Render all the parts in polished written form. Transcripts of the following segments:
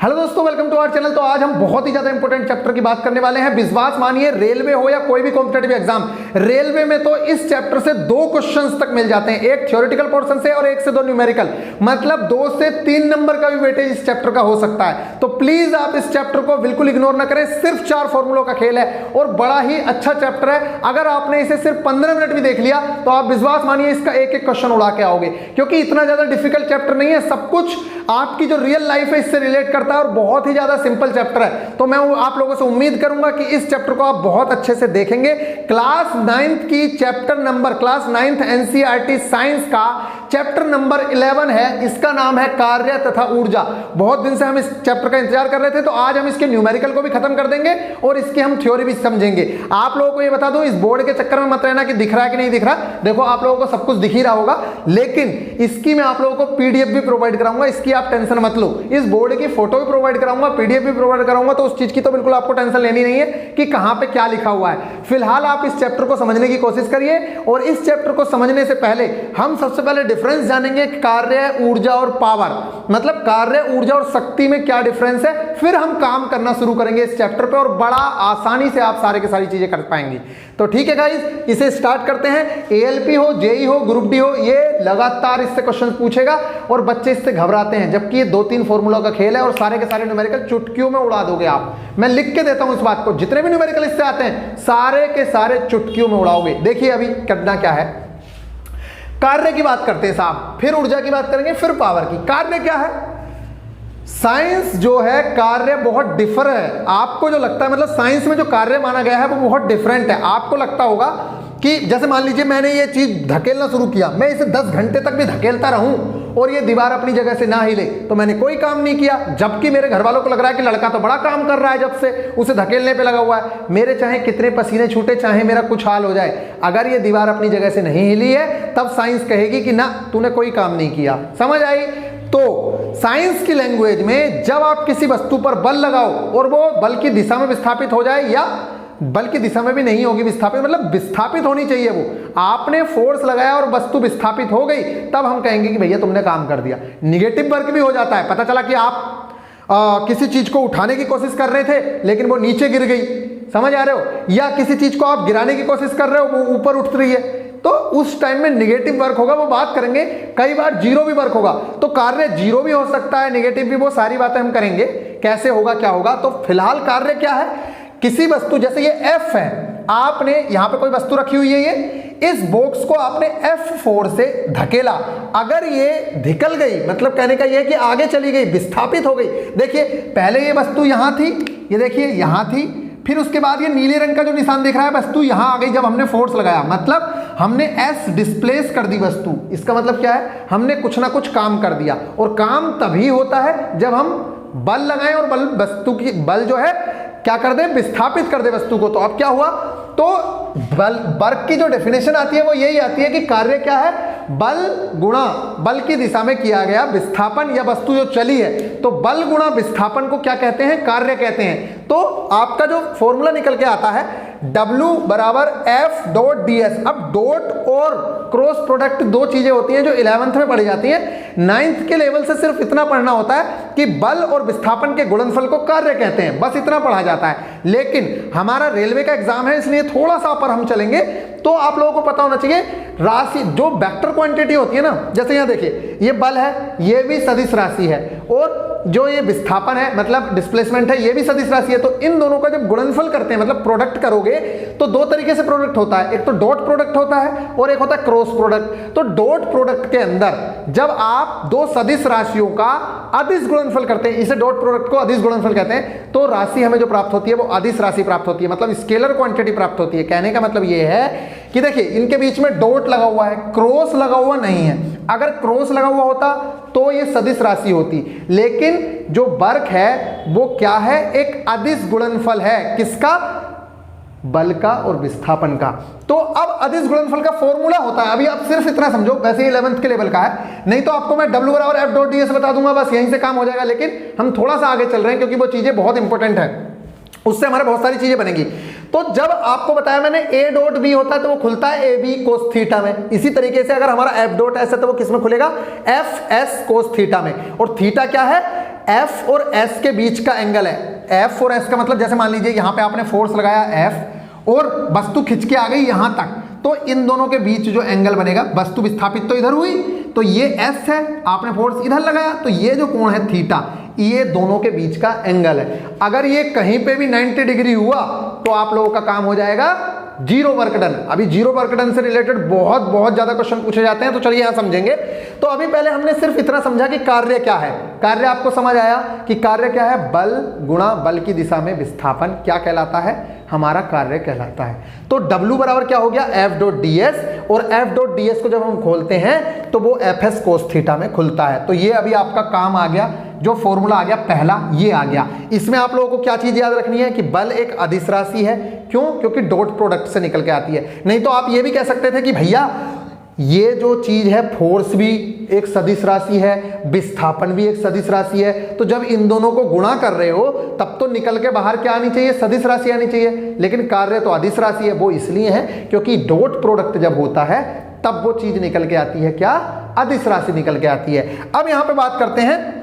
Hello दोस्तों, welcome to our channel. तो आज हम बहुत ही ज्यादा इंपॉर्टेंट चैप्टर की बात करने वाले हैं। विश्वास मानिए, रेलवे हो या कोई भी कॉम्पिटेटिव एग्जाम, रेलवे में तो इस चैप्टर से 2 क्वेश्चंस तक मिल जाते हैं, एक थ्योरेटिकल पोर्शन से और 1 से 2 न्यूमेरिकल। मतलब 2 से 3 नंबर का भी वेटेज इस चैप्टर का हो सकता है। तो प्लीज आप इस चैप्टर को बिल्कुल इग्नोर ना करें। सिर्फ 4 फॉर्मूलों का खेल है और बड़ा ही अच्छा चैप्टर है। अगर आपने इसे सिर्फ 15 मिनट भी देख लिया तो आप विश्वास मानिए इसका एक एक क्वेश्चन उड़ा के आओगे, क्योंकि इतना ज्यादा डिफिकल्ट चैप्टर नहीं है। सब कुछ आपकी जो रियल लाइफ है इससे रिलेट करता है और बहुत ही ज्यादा सिंपल चैप्टर है। तो मैं आप लोगों से उम्मीद करूंगा कि इस चैप्टर को आप बहुत अच्छे से देखेंगे। क्लास 9th की chapter number, class 9th NCERT science का चैप्टर नंबर 11 है। इसका नाम है कार्य तथा ऊर्जा। बहुत दिन से हम इस चैप्टर का इंतजार कर रहे थे, तो आज हम इसके न्यूमेरिकल को भी खत्म कर देंगे और इसकी हम थ्योरी भी समझेंगे। आप लोगों को ये बता दूं, इस बोर्ड के चक्कर में मत रहना कि दिख रहा है कि नहीं दिख रहा। देखो, आप लोगों को सब कुछ दिख ही रहा होगा, लेकिन इसकी मैं आप लोगों को पीडीएफ भी प्रोवाइड कराऊंगा। इसकी आप टेंशन मत लो। इस बोर्ड की फोटो भी प्रोवाइड कराऊंगा, पीडीएफ भी प्रोवाइड कराऊंगा। तो उस चीज की तो बिल्कुल आपको टेंशन लेनी नहीं है कि कहां पे क्या लिखा हुआ है। फिलहाल आप इस चैप्टर को समझने की कोशिश करिए। और इस चैप्टर को समझने से पहले हम सबसे पहले डिफरेंस जानेंगे, कार्य, ऊर्जा और पावर। मतलब कार्य, ऊर्जा और शक्ति में क्या डिफरेंस है। फिर हम काम करना शुरू करेंगे इस चैप्टर पे और बड़ा आसानी से आप सारे के सारी चीजें कर पाएंगे। तो ठीक है गाइस, इसे स्टार्ट करते हैं। एएलपी हो, जेई हो, ग्रुप डी हो, ये लगातार इससे क्वेश्चन पूछेगा और बच्चे इससे घबराते हैं, जबकि ये 2-3 फॉर्मूला का खेल है और सारे के सारे न्यूमेरिकल चुटकियों में उड़ा दोगे आप। मैं लिख के देता हूं इस बात को, जितने भी न्यूमेरिकल इससे आते हैं सारे के सारे चुटकियों में उड़ाओगे। देखिए अभी करना क्या है। कार्य की बात करते हैं साहब, फिर ऊर्जा की बात करेंगे, फिर पावर की। कार्य क्या है? साइंस जो है, कार्य बहुत डिफर है। आपको जो लगता है, मतलब साइंस में जो कार्य माना गया है वो बहुत डिफरेंट है। आपको लगता होगा कि जैसे मान लीजिए मैंने ये चीज धकेलना शुरू किया, मैं इसे 10 घंटे तक भी धकेलता रहूं और ये दीवार अपनी जगह से ना हिले तो मैंने कोई काम नहीं किया। जबकि मेरे घर वालों को लग रहा है कि लड़का तो बड़ा काम कर रहा है, जब से उसे धकेलने पे लगा हुआ है। मेरे चाहे कितने पसीने छूटे, चाहे मेरा कुछ हाल हो जाए, अगर ये दीवार अपनी जगह से नहीं हिली है तब साइंस कहेगी कि ना, तूने कोई काम नहीं किया। समझ आई? तो साइंस की लैंग्वेज में जब आप किसी वस्तु पर बल लगाओ और वो बल की दिशा में विस्थापित हो जाए, या बल की दिशा में भी नहीं होगी विस्थापित, मतलब विस्थापित होनी चाहिए वो, आपने फोर्स लगाया और वस्तु विस्थापित हो गई, तब हम कहेंगे कि भैया तुमने काम कर दिया। निगेटिव वर्क भी हो जाता है। पता चला कि आप किसी चीज को उठाने की कोशिश कर रहे थे लेकिन वो नीचे गिर गई, समझ आ रहे हो, या किसी चीज को आप गिराने की कोशिश कर रहे हो वो ऊपर उठ रही है, तो उस टाइम में निगेटिव वर्क होगा। वो बात करेंगे। कई बार जीरो भी वर्क होगा, तो कार्य जीरो भी हो सकता है, निगेटिव भी। वो सारी बातें हम करेंगे, कैसे होगा, क्या होगा। तो फिलहाल कार्य क्या है? किसी वस्तु, जैसे ये F है, आपने यहां पे कोई वस्तु रखी हुई है, ये इस बॉक्स को आपने F4 से धकेला, अगर ये धिकल गई, मतलब कहने का ये है कि आगे चली गई, विस्थापित हो गई। देखिए पहले ये वस्तु यहां थी, ये देखिए यहां थी, फिर उसके बाद ये नीले रंग का जो निशान दिख रहा है, वस्तु यहां आ गई जब हमने फोर्स लगाया, मतलब हमने S डिस्प्लेस कर दी वस्तु। इसका मतलब क्या है? हमने कुछ ना कुछ काम कर दिया। और काम तभी होता है जब हम बल लगाएं और बल, वस्तु की बल जो है क्या कर दे, विस्थापित कर दे वस्तु को। तो अब क्या हुआ? तो बल, वर्क की जो डेफिनेशन आती है वो यही आती है कि कार्य क्या है? बल गुणा बल की दिशा में किया गया विस्थापन, या वस्तु जो चली है, तो बल गुणा विस्थापन को क्या कहते हैं? कार्य कहते हैं। तो आपका जो फॉर्मूला निकल के आता है W बराबर F डॉट ds। अब डॉट और क्रॉस प्रोडक्ट 2 चीजें होती हैं जो 11th में पढ़ी जाती हैं। 9th के लेवल से सिर्फ इतना पढ़ना होता है कि बल और विस्थापन के गुणनफल को कार्य कहते हैं, बस इतना पढ़ा जाता है। लेकिन हमारा रेलवे का एग्जाम है, इसलिए थोड़ा सा पर हम चलेंगे। तो आप लोगों को पता होना चाहिए राशि, जो वेक्टर क्वांटिटी होती है ना, जैसे यहां देखिए ये बल है, ये भी सदिश राशि है, और जो ये विस्थापन है मतलब डिस्प्लेसमेंट है, ये भी सदिश राशि है। तो इन दोनों का जब गुणनफल करते हैं, मतलब प्रोडक्ट करोगे, तो 2 तरीके से प्रोडक्ट होता है। एक तो डॉट प्रोडक्ट होता है और एक होता है क्रॉस प्रोडक्ट। तो डॉट प्रोडक्ट के अंदर जब आप 2 सदिश राशियों का अदिश गुणनफल करते हैं, इसे डॉट प्रोडक्ट को अदिश गुणनफल कहते हैं, तो राशि हमें जो प्राप्त होती है वो अदिश राशि प्राप्त होती है, मतलब स्केलर क्वांटिटी प्राप्त होती है। कहने का मतलब ये है कि देखिए इनके बीच में डॉट लगा हुआ है, क्रॉस लगा हुआ नहीं है। अगर क्रॉस लगा हुआ होता तो ये सदिश राशि होती, लेकिन जो वर्क है वो क्या है? एक अदिश गुणनफल है। किसका? बल का और विस्थापन का। तो अब अदिश गुणनफल का फॉर्मूला होता है, अभी आप सिर्फ इतना समझो, वैसे 11th के लेवल का है, नहीं तो आपको मैं W बराबर F डॉट ds बता दूंगा, बस यहीं से काम हो जाएगा। लेकिन हम थोड़ा सा आगे चल रहे हैं क्योंकि वो चीजें बहुत इंपॉर्टेंट है, उससे हमारे बहुत सारी चीजें बनेगी। तो जब आपको बताया मैंने ए डॉट बी होता है तो वो खुलता है ए बी कोस थीटा में। इसी तरीके से अगर हमारा एफ डॉट एस है तो वो किस में खुलेगा? एफ एस कोस थीटा में। और थीटा क्या है? F और S के बीच का एंगल है। F और S का मतलब जैसे मान लीजिए यहां पे आपने फोर्स लगाया F और वस्तु खिंच के आ गई यहां तक, तो इन दोनों के बीच जो एंगल बनेगा, वस्तु विस्थापित तो इधर हुई, तो ये S है, आपने फोर्स इधर लगाया, तो ये जो कोण है थीटा, ये दोनों के बीच का एंगल है। अगर ये कहीं पे भी 90 डिग्री हुआ तो आप लोगों का काम हो जाएगा जीरो वर्क डन। अभी जीरो वर्क डन से रिलेटेड बहुत बहुत ज्यादा क्वेश्चन पूछे जाते हैं, तो चलिए यहां समझेंगे। तो अभी पहले हमने सिर्फ इतना समझा कि कार्य क्या है। कार्य आपको समझ आया कि कार्य क्या है? बल गुणा बल की दिशा में विस्थापन क्या कहलाता है? हमारा कार्य कहलाता है। तो W बराबर क्या हो गया? F डॉट ds, और F डॉट ds को जब हम खोलते हैं तो वो Fs कोस थीटा में खुलता है। तो ये अभी आपका काम आ गया, जो फॉर्मूला आ गया पहला ये आ गया। इसमें आप लोगों को क्या चीज याद रखनी है कि बल एक अदिश राशि है। क्यों? क्योंकि डॉट प्रोडक्ट से निकल के आती है। नहीं तो आप ये भी कह सकते थे कि भैया ये जो चीज है फोर्स भी एक सदिश राशि है, विस्थापन भी एक सदिश राशि है, तो जब इन दोनों को गुणा कर रहे हो तब तो निकल के बाहर क्या आनी चाहिए? सदिश राशि आनी चाहिए। लेकिन कार्य तो अदिश राशि है। वो इसलिए है क्योंकि डॉट प्रोडक्ट जब होता है तब वो चीज निकल के आती है, क्या? अदिश राशि निकल के आती है। अब यहां पे बात करते हैं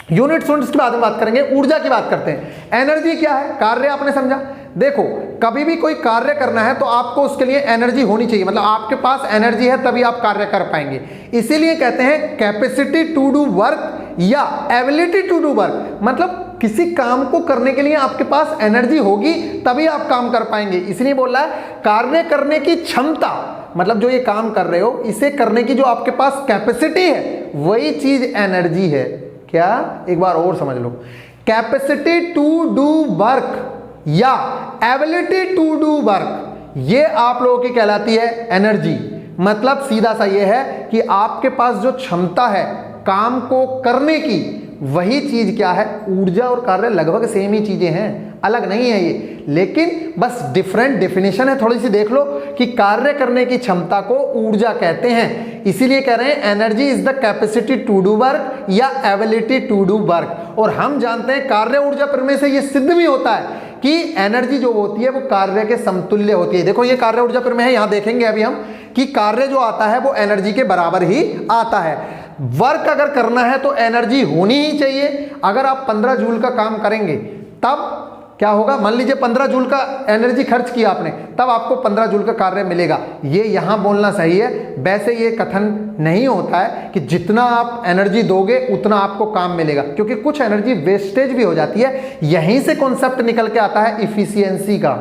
यूनिट्स की बाद में बात करेंगे, ऊर्जा की बात करते हैं। एनर्जी क्या है? कार्य आपने समझा। देखो कभी भी कोई कार्य करना है तो आपको उसके लिए एनर्जी होनी चाहिए, मतलब आपके पास एनर्जी है तभी आप कार्य कर पाएंगे। इसीलिए कहते हैं कैपेसिटी टू डू वर्क या एबिलिटी टू डू वर्क, मतलब किसी काम को करने के लिए आपके पास एनर्जी होगी तभी आप काम कर पाएंगे। इसलिए बोल रहा है कार्य करने की क्षमता, मतलब जो ये काम कर रहे हो इसे करने की जो आपके पास कैपेसिटी है वही चीज एनर्जी है। क्या? एक बार और समझ लो, कैपेसिटी टू डू वर्क या एबिलिटी टू डू वर्क, ये आप लोगों की कहलाती है एनर्जी। मतलब सीधा सा ये है कि आपके पास जो क्षमता है काम को करने की, वही चीज क्या है? ऊर्जा और कार्य लगभग सेम ही चीजें हैं, अलग नहीं है ये, लेकिन बस डिफरेंट डेफिनेशन है। थोड़ी सी देख लो कि कार्य करने की क्षमता को ऊर्जा कहते हैं, इसीलिए कह रहे हैं energy is the capacity to do work या एबिलिटी टू डू वर्क। और हम जानते हैं कार्य ऊर्जा प्रमेय से ये सिद्ध भी होता है कि एनर्जी जो होती है वो कार्य के समतुल्य होती है। देखो ये कार्य ऊर्जा प्रमेय है, यहां देखेंगे अभी हम कि कार्य जो आता है वो एनर्जी के बराबर ही आता है। वर्क अगर करना है तो एनर्जी होनी ही चाहिए। अगर आप 15 जूल का काम करेंगे तब क्या होगा? मान लीजिए 15 जूल का एनर्जी खर्च किया आपने, तब आपको 15 जूल का कार्य मिलेगा। ये यहां बोलना सही है, वैसे ये कथन नहीं होता है कि जितना आप एनर्जी दोगे उतना आपको काम मिलेगा, क्योंकि कुछ एनर्जी वेस्टेज भी हो जाती है। यहीं से कॉन्सेप्ट निकल के आता है इफिशियंसी का।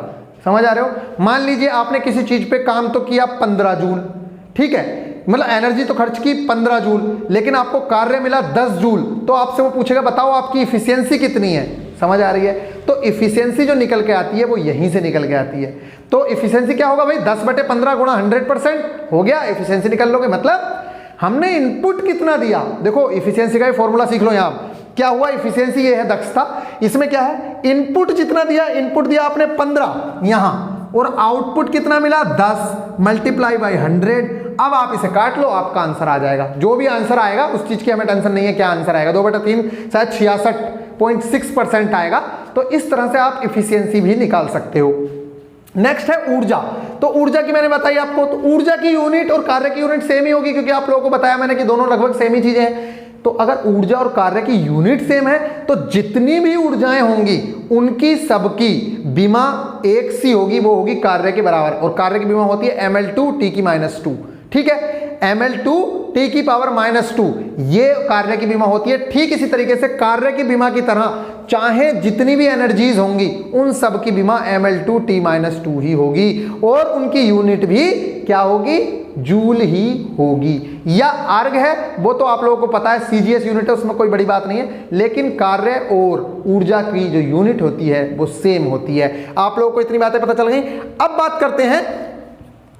समझ आ रहे हो? मान लीजिए आपने किसी चीज पे काम तो किया 15 जूल, ठीक है, मतलब एनर्जी तो खर्च की 15 जूल, लेकिन आपको कार्य मिला 10 जूल, तो आपसे वो पूछेगा बताओ आपकी इफिशियंसी कितनी है। समझ आ रही है? तो इफिशियंसी जो निकल के आती है वो यहीं से निकल के आती है। तो इफिशियंसी क्या होगा भाई? 10/15 गुणा 100% हो गया, इफिशियंसी निकल लोगे। मतलब हमने इनपुट कितना दिया। देखो इफिशियंसी का ही फॉर्मूला सीख लो। यहाँ क्या हुआ? इफिशियंसी ये है दक्षता। इसमें क्या है? इनपुट जितना दिया, इनपुट दिया आपने 15 यहां, और आउटपुट कितना मिला? 10 मल्टीप्लाई बाई 100। अब आप इसे काट लो, आपका आंसर आ जाएगा। जो भी आंसर आएगा उस चीज की हमें टेंशन नहीं है क्या आंसर आएगा। 2/3 शायद 66.6% आएगा। तो इस तरह से आप इफिशियंसी भी निकाल सकते हो। नेक्स्ट है ऊर्जा। तो ऊर्जा की मैंने बताई आपको, तो ऊर्जा की यूनिट और कार्य की यूनिट सेम ही होगी, क्योंकि आप लोगों को बताया मैंने कि दोनों लगभग सेम ही चीजें हैं। तो अगर ऊर्जा और कार्य की यूनिट सेम है तो जितनी भी ऊर्जाएं होंगी उनकी सबकी विमा एक सी होगी, वो होगी कार्य के बराबर। और कार्य की विमा होती है ml2 t की -2, ठीक है, ml2 t की पावर -2, ये कार्य की विमा होती है। ठीक इसी तरीके से कार्य की विमा की तरह चाहे जितनी भी एनर्जीज होंगी उन सब की विमा ml2 t -2 ही होगी, और उनकी यूनिट भी क्या होगी? जूल ही होगी। या अर्ग है वो तो आप लोगों को पता है, सीजीएस यूनिट है, उसमें कोई बड़ी बात नहीं है। लेकिन कार्य और ऊर्जा की जो यूनिट होती है वो सेम होती है। आप लोगों को इतनी बातें पता चल गई। अब बात करते हैं,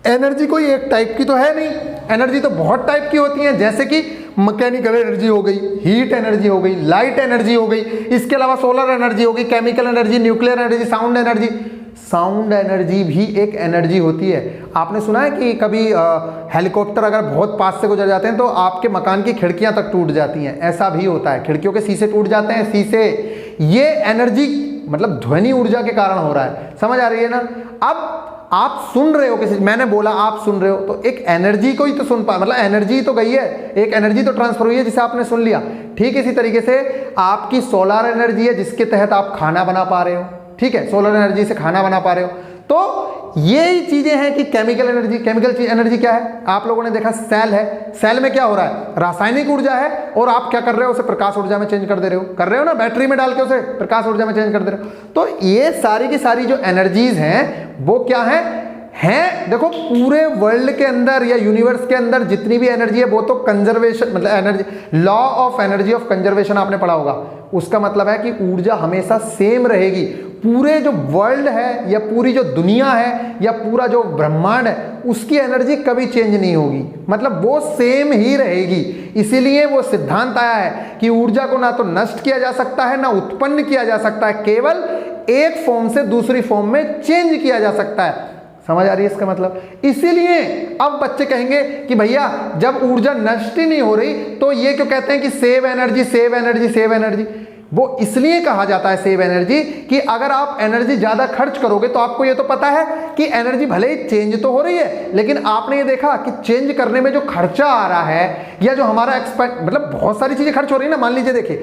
एनर्जी कोई एक टाइप की तो है नहीं, एनर्जी तो बहुत टाइप की होती है। जैसे कि मैकेनिकल एनर्जी हो गई, हीट एनर्जी हो गई, लाइट एनर्जी हो गई, इसके अलावा सोलर एनर्जी होगी, chemical energy, nuclear energy, sound energy. Sound energy भी एक एनर्जी होती है। आपने सुना है कि कभी हेलीकॉप्टर अगर बहुत पास से गुजर जाते हैं तो आपके मकान की खिड़कियां तक टूट जाती हैं, ऐसा भी होता है, खिड़कियों के शीशे टूट जाते हैं, शीशे। ये एनर्जी मतलब ध्वनि ऊर्जा के कारण हो रहा है। समझ आ रही है ना? अब आप सुन रहे हो किसी, मैंने बोला आप सुन रहे हो, तो एक एनर्जी को ही तो सुन पा, मतलब एनर्जी तो गई है, एक एनर्जी तो ट्रांसफर हुई है जिसे आपने सुन लिया। ठीक इसी तरीके से आपकी सोलर एनर्जी है जिसके तहत आप खाना बना पा रहे हो, ठीक है, सोलर एनर्जी से खाना बना पा रहे हो। तो ये चीजें हैं कि केमिकल एनर्जी, केमिकल एनर्जी क्या है, आप लोगों ने देखा सेल है, सेल में क्या हो रहा है, रासायनिक ऊर्जा है, और आप क्या कर रहे हो, उसे प्रकाश ऊर्जा में चेंज कर दे रहे हो, कर रहे हो ना, बैटरी में डाल के उसे प्रकाश ऊर्जा में चेंज कर दे रहे हो। तो ये सारी की सारी जो एनर्जीज हैं वो क्या हैं देखो, पूरे वर्ल्ड के अंदर या यूनिवर्स के अंदर जितनी भी एनर्जी है वो तो कंजर्वेशन, मतलब energy, law of energy of conservation आपने पढ़ा होगा। उसका मतलब है कि ऊर्जा हमेशा सेम रहेगी। पूरे जो वर्ल्ड है या पूरी जो दुनिया है या पूरा जो ब्रह्मांड है उसकी एनर्जी कभी चेंज नहीं होगी, मतलब वो सेम ही रहेगी। इसीलिए वो सिद्धांत आया है कि ऊर्जा को ना तो नष्ट किया जा सकता है ना उत्पन्न किया जा सकता है, केवल एक फॉर्म से दूसरी फॉर्म में चेंज किया जा सकता है। समझ आ रही है इसका मतलब? इसीलिए अब बच्चे कहेंगे कि भैया जब ऊर्जा नष्ट ही नहीं हो रही तो ये क्यों कहते हैं कि save energy, save energy, save energy. वो इसलिए कहा जाता है सेव एनर्जी कि अगर आप एनर्जी ज्यादा खर्च करोगे तो आपको ये तो पता है कि एनर्जी भले ही चेंज तो हो रही है, लेकिन आपने ये देखा कि चेंज करने में जो खर्चा आ रहा है या जो हमारा एक्सपेक्ट, मतलब बहुत सारी चीजें खर्च हो रही है ना। मान लीजिए देखिए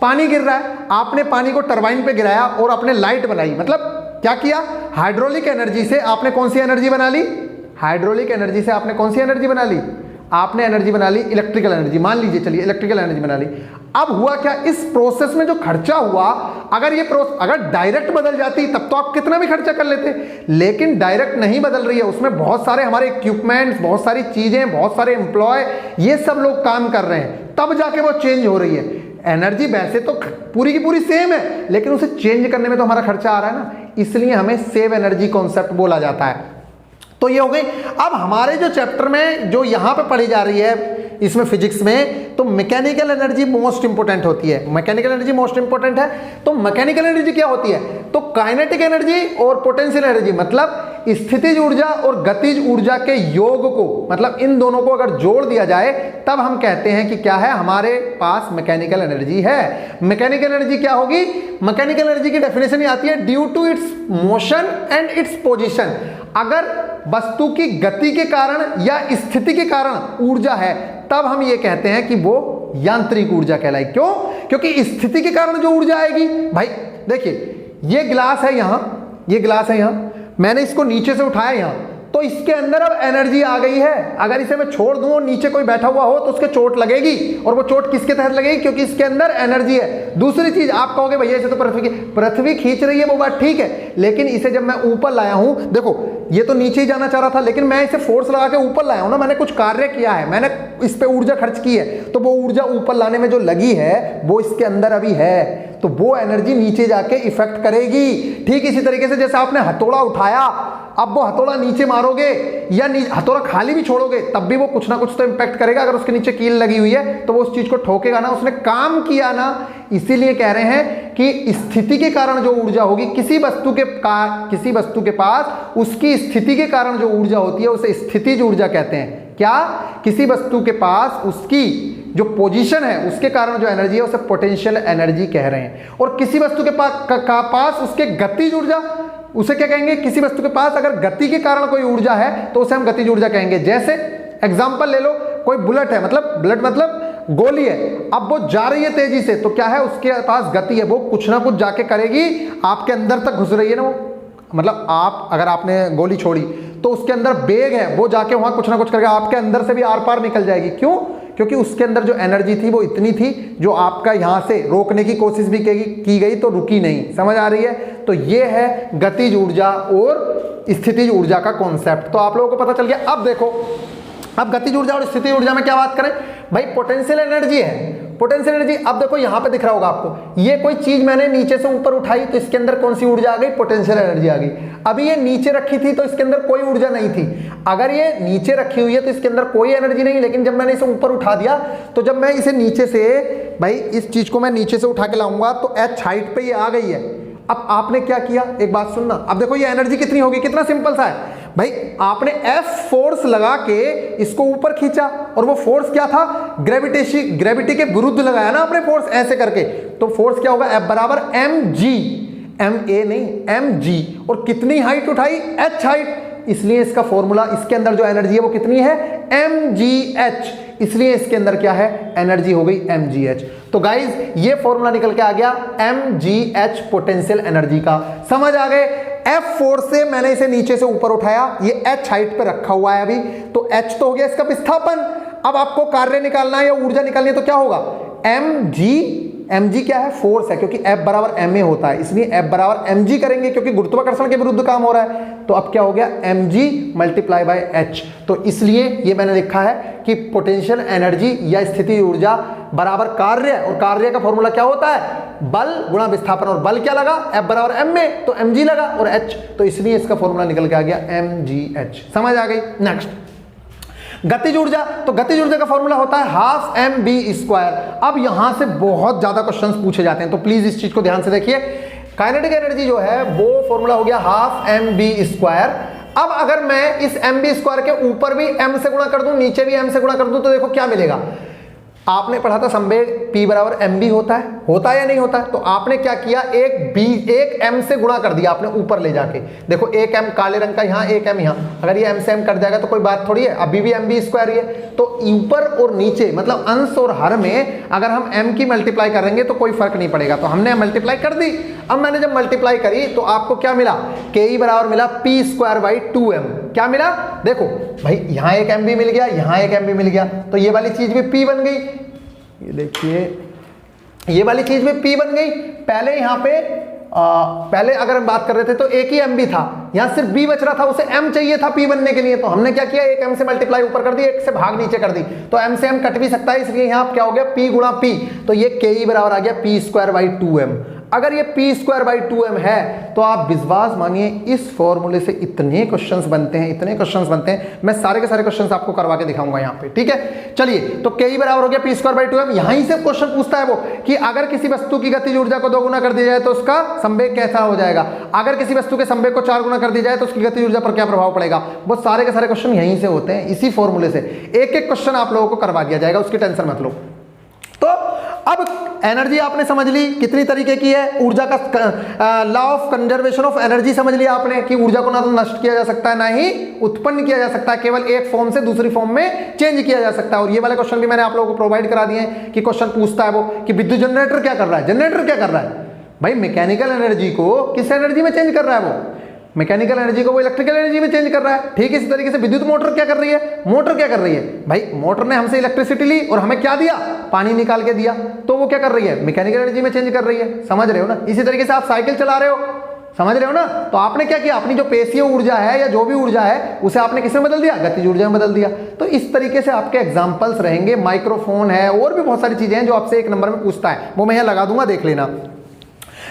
पानी गिर रहा है, आपने पानी को टरबाइन पे गिराया और आपने लाइट बनाई, मतलब क्या किया, हाइड्रोलिक एनर्जी से आपने कौन सी एनर्जी बना ली, हाइड्रोलिक एनर्जी से आपने कौन सी एनर्जी बना ली, आपने एनर्जी बना ली इलेक्ट्रिकल एनर्जी, मान लीजिए चलिए इलेक्ट्रिकल एनर्जी बना ली। अब हुआ क्या, इस प्रोसेस में जो खर्चा हुआ, अगर ये प्रोसेस अगर डायरेक्ट बदल जाती तब तो आप कितना भी खर्चा कर लेते, लेकिन डायरेक्ट नहीं बदल रही है, उसमें बहुत सारे हमारे इक्विपमेंट्स, बहुत सारी चीजें, बहुत सारे एम्प्लॉय, ये सब लोग काम कर रहे हैं, तब जाके वो चेंज हो रही है। एनर्जी वैसे तो पूरी की पूरी सेम है, लेकिन उसे चेंज करने में तो हमारा खर्चा आ रहा है ना, इसलिए हमें सेव एनर्जी कॉन्सेप्ट बोला जाता है। तो ये हो गई। अब हमारे जो चैप्टर में जो यहां पे पढ़ी जा रही है इसमें फिजिक्स में, तो मैकेनिकल एनर्जी मोस्ट इंपोर्टेंट होती है। मैकेनिकल एनर्जी मोस्ट इंपोर्टेंट है। तो मैकेनिकल एनर्जी क्या होती है, तो काइनेटिक एनर्जी और पोटेंशियल एनर्जी, मतलब स्थितिज ऊर्जा और गतिज ऊर्जा के योग को, मतलब इन दोनों को अगर जोड़ दिया जाए तब हम कहते हैं कि क्या है, हमारे पास मैकेनिकल एनर्जी है। मैकेनिकल एनर्जी क्या होगी, मैकेनिकल एनर्जी की डेफिनेशन ही आती है due to its motion and its position. अगर वस्तु की गति के कारण या स्थिति के कारण ऊर्जा है तब हम ये कहते हैं कि वो यांत्रिक ऊर्जा कहलाई। क्यों, क्योंकि स्थिति के कारण जो ऊर्जा आएगी, भाई देखिए ये गिलास है यहां, ये गिलास है यहां, मैंने इसको नीचे से उठाया यहां, तो इसके अंदर अब एनर्जी आ गई है। अगर इसे मैं छोड़ दूं और नीचे कोई बैठा हुआ हो तो उसके चोट लगेगी, और वो चोट किसके तहत लगेगी, क्योंकि इसके अंदर एनर्जी है। दूसरी चीज आप कहोगे भैया इसे तो पृथ्वी खींच रही है, वो बात ठीक है, लेकिन इसे जब मैं ऊपर लाया हूं, देखो ये तो नीचे ही जाना चाह रहा था, लेकिन मैं इसे फोर्स लगा के ऊपर लाया हूं ना, मैंने कुछ कार्य किया है, मैंने इस पे ऊर्जा खर्च की है, तो वो ऊर्जा ऊपर लाने में जो लगी है वो इसके अंदर अभी है, तो वो एनर्जी नीचे जाके इफेक्ट करेगी। ठीक इसी तरीके से जैसे आपने हथौड़ा उठाया, अब वो हथौड़ा नीचे मारोगे या हथौड़ा खाली भी छोड़ोगे तब भी वो कुछ ना कुछ तो इंपैक्ट करेगा। अगर उसके नीचे कील लगी हुई है तो वो उस चीज को ठोकेगा ना, उसने काम किया ना। इसीलिए कह रहे हैं कि स्थिति के कारण जो ऊर्जा होगी किसी वस्तु के पास, उसकी स्थिति के कारण जो ऊर्जा होती है उसे स्थितिज ऊर्जा कहते हैं। क्या, किसी वस्तु के पास उसकी जो पोजीशन है उसके कारण जो एनर्जी है उसे पोटेंशियल एनर्जी कह रहे हैं। और किसी वस्तु के पास उसके गतिज ऊर्जा, उसे क्या कहेंगे, किसी वस्तु के पास अगर गति के कारण कोई ऊर्जा है तो उसे हम गतिज ऊर्जा कहेंगे। जैसे एग्जांपल ले लो, कोई बुलेट है, मतलब बुलेट मतलब गोली है, अब वो जा रही है तेजी से, तो क्या है, उसके पास गति है, वो कुछ ना कुछ जाके करेगी, आपके अंदर तक घुस रही है ना वो, मतलब आप अगर आपने गोली छोड़ी तो उसके अंदर बेग है, वो जाके वहां कुछ ना कुछ करेगा, आपके अंदर से भी आर पार निकल जाएगी। क्यों, क्योंकि उसके अंदर जो एनर्जी थी वो इतनी थी जो आपका यहां से रोकने की कोशिश भी की गई तो रुकी नहीं। समझ आ रही है? तो ये है गतिज ऊर्जा और स्थितिज ऊर्जा का कॉन्सेप्ट। तो आप लोगों को पता चल गया। अब देखो, अब गतिज ऊर्जा और स्थितिज ऊर्जा में क्या बात करें भाई, पोटेंशियल एनर्जी है। पोटेंशियल एनर्जी, अब देखो यहां पे दिख रहा होगा आपको, ये कोई चीज मैंने नीचे से ऊपर उठाई तो इसके अंदर कौन सी ऊर्जा आ गई, पोटेंशियल एनर्जी आ गई। अभी ये नीचे रखी थी तो इसके अंदर कोई ऊर्जा नहीं थी। अगर ये नीचे रखी हुई है तो इसके अंदर कोई एनर्जी नहीं, लेकिन जब मैंने इसे ऊपर उठा दिया, तो जब मैं इसे नीचे से, भाई इस चीज को मैं नीचे से उठा के लाऊंगा तो h हाइट पे ये आ गई है। अब आपने क्या किया, एक बात सुनना, अब देखो ये एनर्जी कितनी होगी, कितना सिंपल सा है भाई, आपने F फोर्स लगा के इसको ऊपर खींचा, और वो फोर्स क्या था, ग्रेविटी के विरुद्ध लगाया ना आपने फोर्स ऐसे करके, तो फोर्स क्या होगा, F बराबर mg, ma नहीं mg, और कितनी हाइट उठाई, h हाइट, इसलिए इसका फॉर्मूला, इसके अंदर जो एनर्जी है वो कितनी है, mgh, इसलिए इसके अंदर क्या है, एनर्जी हो गई mgh। तो गाइज ये फॉर्मूला निकल के आ गया mgh पोटेंशियल एनर्जी का। समझ आ गए। F4 से मैंने इसे नीचे से ऊपर उठाया, ये h हाइट पे रखा हुआ है अभी, तो h तो हो गया इसका विस्थापन। अब आपको कार्य निकालना है या ऊर्जा निकालनी है तो क्या होगा, mg क्या है, फोर्स है, क्योंकि F बराबर ma होता है, इसलिए F बराबर mg करेंगे क्योंकि गुरुत्वाकर्षण के विरुद्ध काम हो रहा है। तो अब क्या हो गया, mg मल्टीप्लाई बाय h। तो इसलिए ये मैंने लिखा है कि पोटेंशियल एनर्जी या स्थिति ऊर्जा बराबर कार्य, और कार्य का फॉर्मूला क्या होता है, बल गुणा विस्थापन, और बल क्या लगा, F बराबर ma, तो mg लगा और h, तो इसलिए इसका फॉर्मूला निकल के आ गया mgh। समझ आ गई। नेक्स्ट गतिज ऊर्जा। तो गतिज ऊर्जा का फॉर्मूला होता है हाफ mv²। अब यहां से बहुत ज्यादा क्वेश्चंस पूछे जाते हैं, तो प्लीज इस चीज को ध्यान से देखिए। काइनेटिक एनर्जी जो है वो फॉर्मूला हो गया हाफ mv²। अब अगर मैं इस mv² के ऊपर भी m से गुणा कर दूं, नीचे भी m से गुणा कर दूं, तो देखो क्या मिलेगा। आपने पढ़ा था संवेग P बराबर mv होता है या नहीं होता है। तो आपने क्या किया, एक m से गुणा कर दिया आपने ऊपर ले जाके। देखो एक m काले रंग का यहाँ, एक m यहाँ, अगर ये m से m कट जाएगा तो कोई बात थोड़ी है, अभी भी mv² ही है। तो ऊपर और नीचे मतलब अंश और हर में अगर हम m की मल्टीप्लाई करेंगे तो कोई फर्क नहीं पड़ेगा। तो हमने मल्टीप्लाई कर दी। अब मैंने जब मल्टीप्लाई करी तो आपको क्या मिला, ke बराबर मिला p²/2m। क्या मिला, देखो भाई यहाँ एक mv मिल गया, यहाँ एक mv मिल गया, तो ये वाली चीज भी p बन गई। ये देखिए ये वाली चीज में P बन गई। पहले यहाँ पे पहले अगर हम बात कर रहे थे तो एक ही mv था, यहाँ सिर्फ b बच रहा था, उसे m चाहिए था P बनने के लिए। तो हमने क्या किया, एक m से मल्टीप्लाई ऊपर कर दी, एक से भाग नीचे कर दी, तो m से m कट भी सकता है, इसलिए यहाँ क्या हो गया P गुणा P। तो ये ke बराबर आ गया p²/2m। अगर ये p²/2m है तो आप विश्वास मानिए इस फॉर्मूले से इतने क्वेश्चंस बनते हैं, मैं सारे के सारे क्वेश्चंस आपको करवा के दिखाऊंगा यहाँ पे, ठीक है। चलिए, तो ke बराबर हो गया p²/2m। यहीं से क्वेश्चन पूछता है वो कि अगर किसी वस्तु की गतिज ऊर्जा को 2 गुना कर दिया जाए तो उसका संवेग कैसा हो जाएगा, अगर किसी वस्तु के संवेग को 4 गुना कर दिया जाए तो उसकी गतिज ऊर्जा पर क्या प्रभाव पड़ेगा। वो सारे के सारे क्वेश्चन यहीं से होते हैं, इसी फॉर्मूले से एक एक क्वेश्चन आप लोगों को करवा दिया जाएगा, उसकी टेंशन मत लो। तो अब एनर्जी आपने समझ ली कितनी तरीके की है, ऊर्जा का law of conservation of energy समझ लिया आपने कि ऊर्जा को ना तो नष्ट किया जा सकता है ना ही उत्पन्न किया जा सकता है, केवल एक फॉर्म से दूसरी फॉर्म में चेंज किया जा सकता है। और ये वाले क्वेश्चन भी मैंने आप लोगों को प्रोवाइड करा दिए हैं कि क्वेश्चन पूछता है वो कि विद्युत जनरेटर क्या कर रहा है, जनरेटर क्या कर रहा है भाई, मैकेनिकल एनर्जी को किस एनर्जी में चेंज कर रहा है, वो मैकेनिकल एनर्जी को वो इलेक्ट्रिकल एनर्जी में चेंज कर रहा है। ठीक इसी तरीके से विद्युत मोटर क्या कर रही है, मोटर क्या कर रही है भाई, मोटर ने हमसे इलेक्ट्रिसिटी ली और हमें क्या दिया, पानी निकाल के दिया, तो वो क्या कर रही है, मैकेनिकल एनर्जी में चेंज कर रही है। समझ रहे हो ना। इसी तरीके से आप साइकिल चला रहे हो, समझ रहे हो ना, तो आपने क्या किया, अपनी जो पेशीय ऊर्जा है या जो भी ऊर्जा है उसे आपने किसमें बदल दिया, गतिज ऊर्जा में बदल दिया। तो इस तरीके से आपके एग्जाम्पल्स रहेंगे, माइक्रोफोन है और भी बहुत सारी चीजें हैं जो आपसे 1 नंबर में पूछता है, वो मैं यहाँ लगा दूंगा, देख लेना।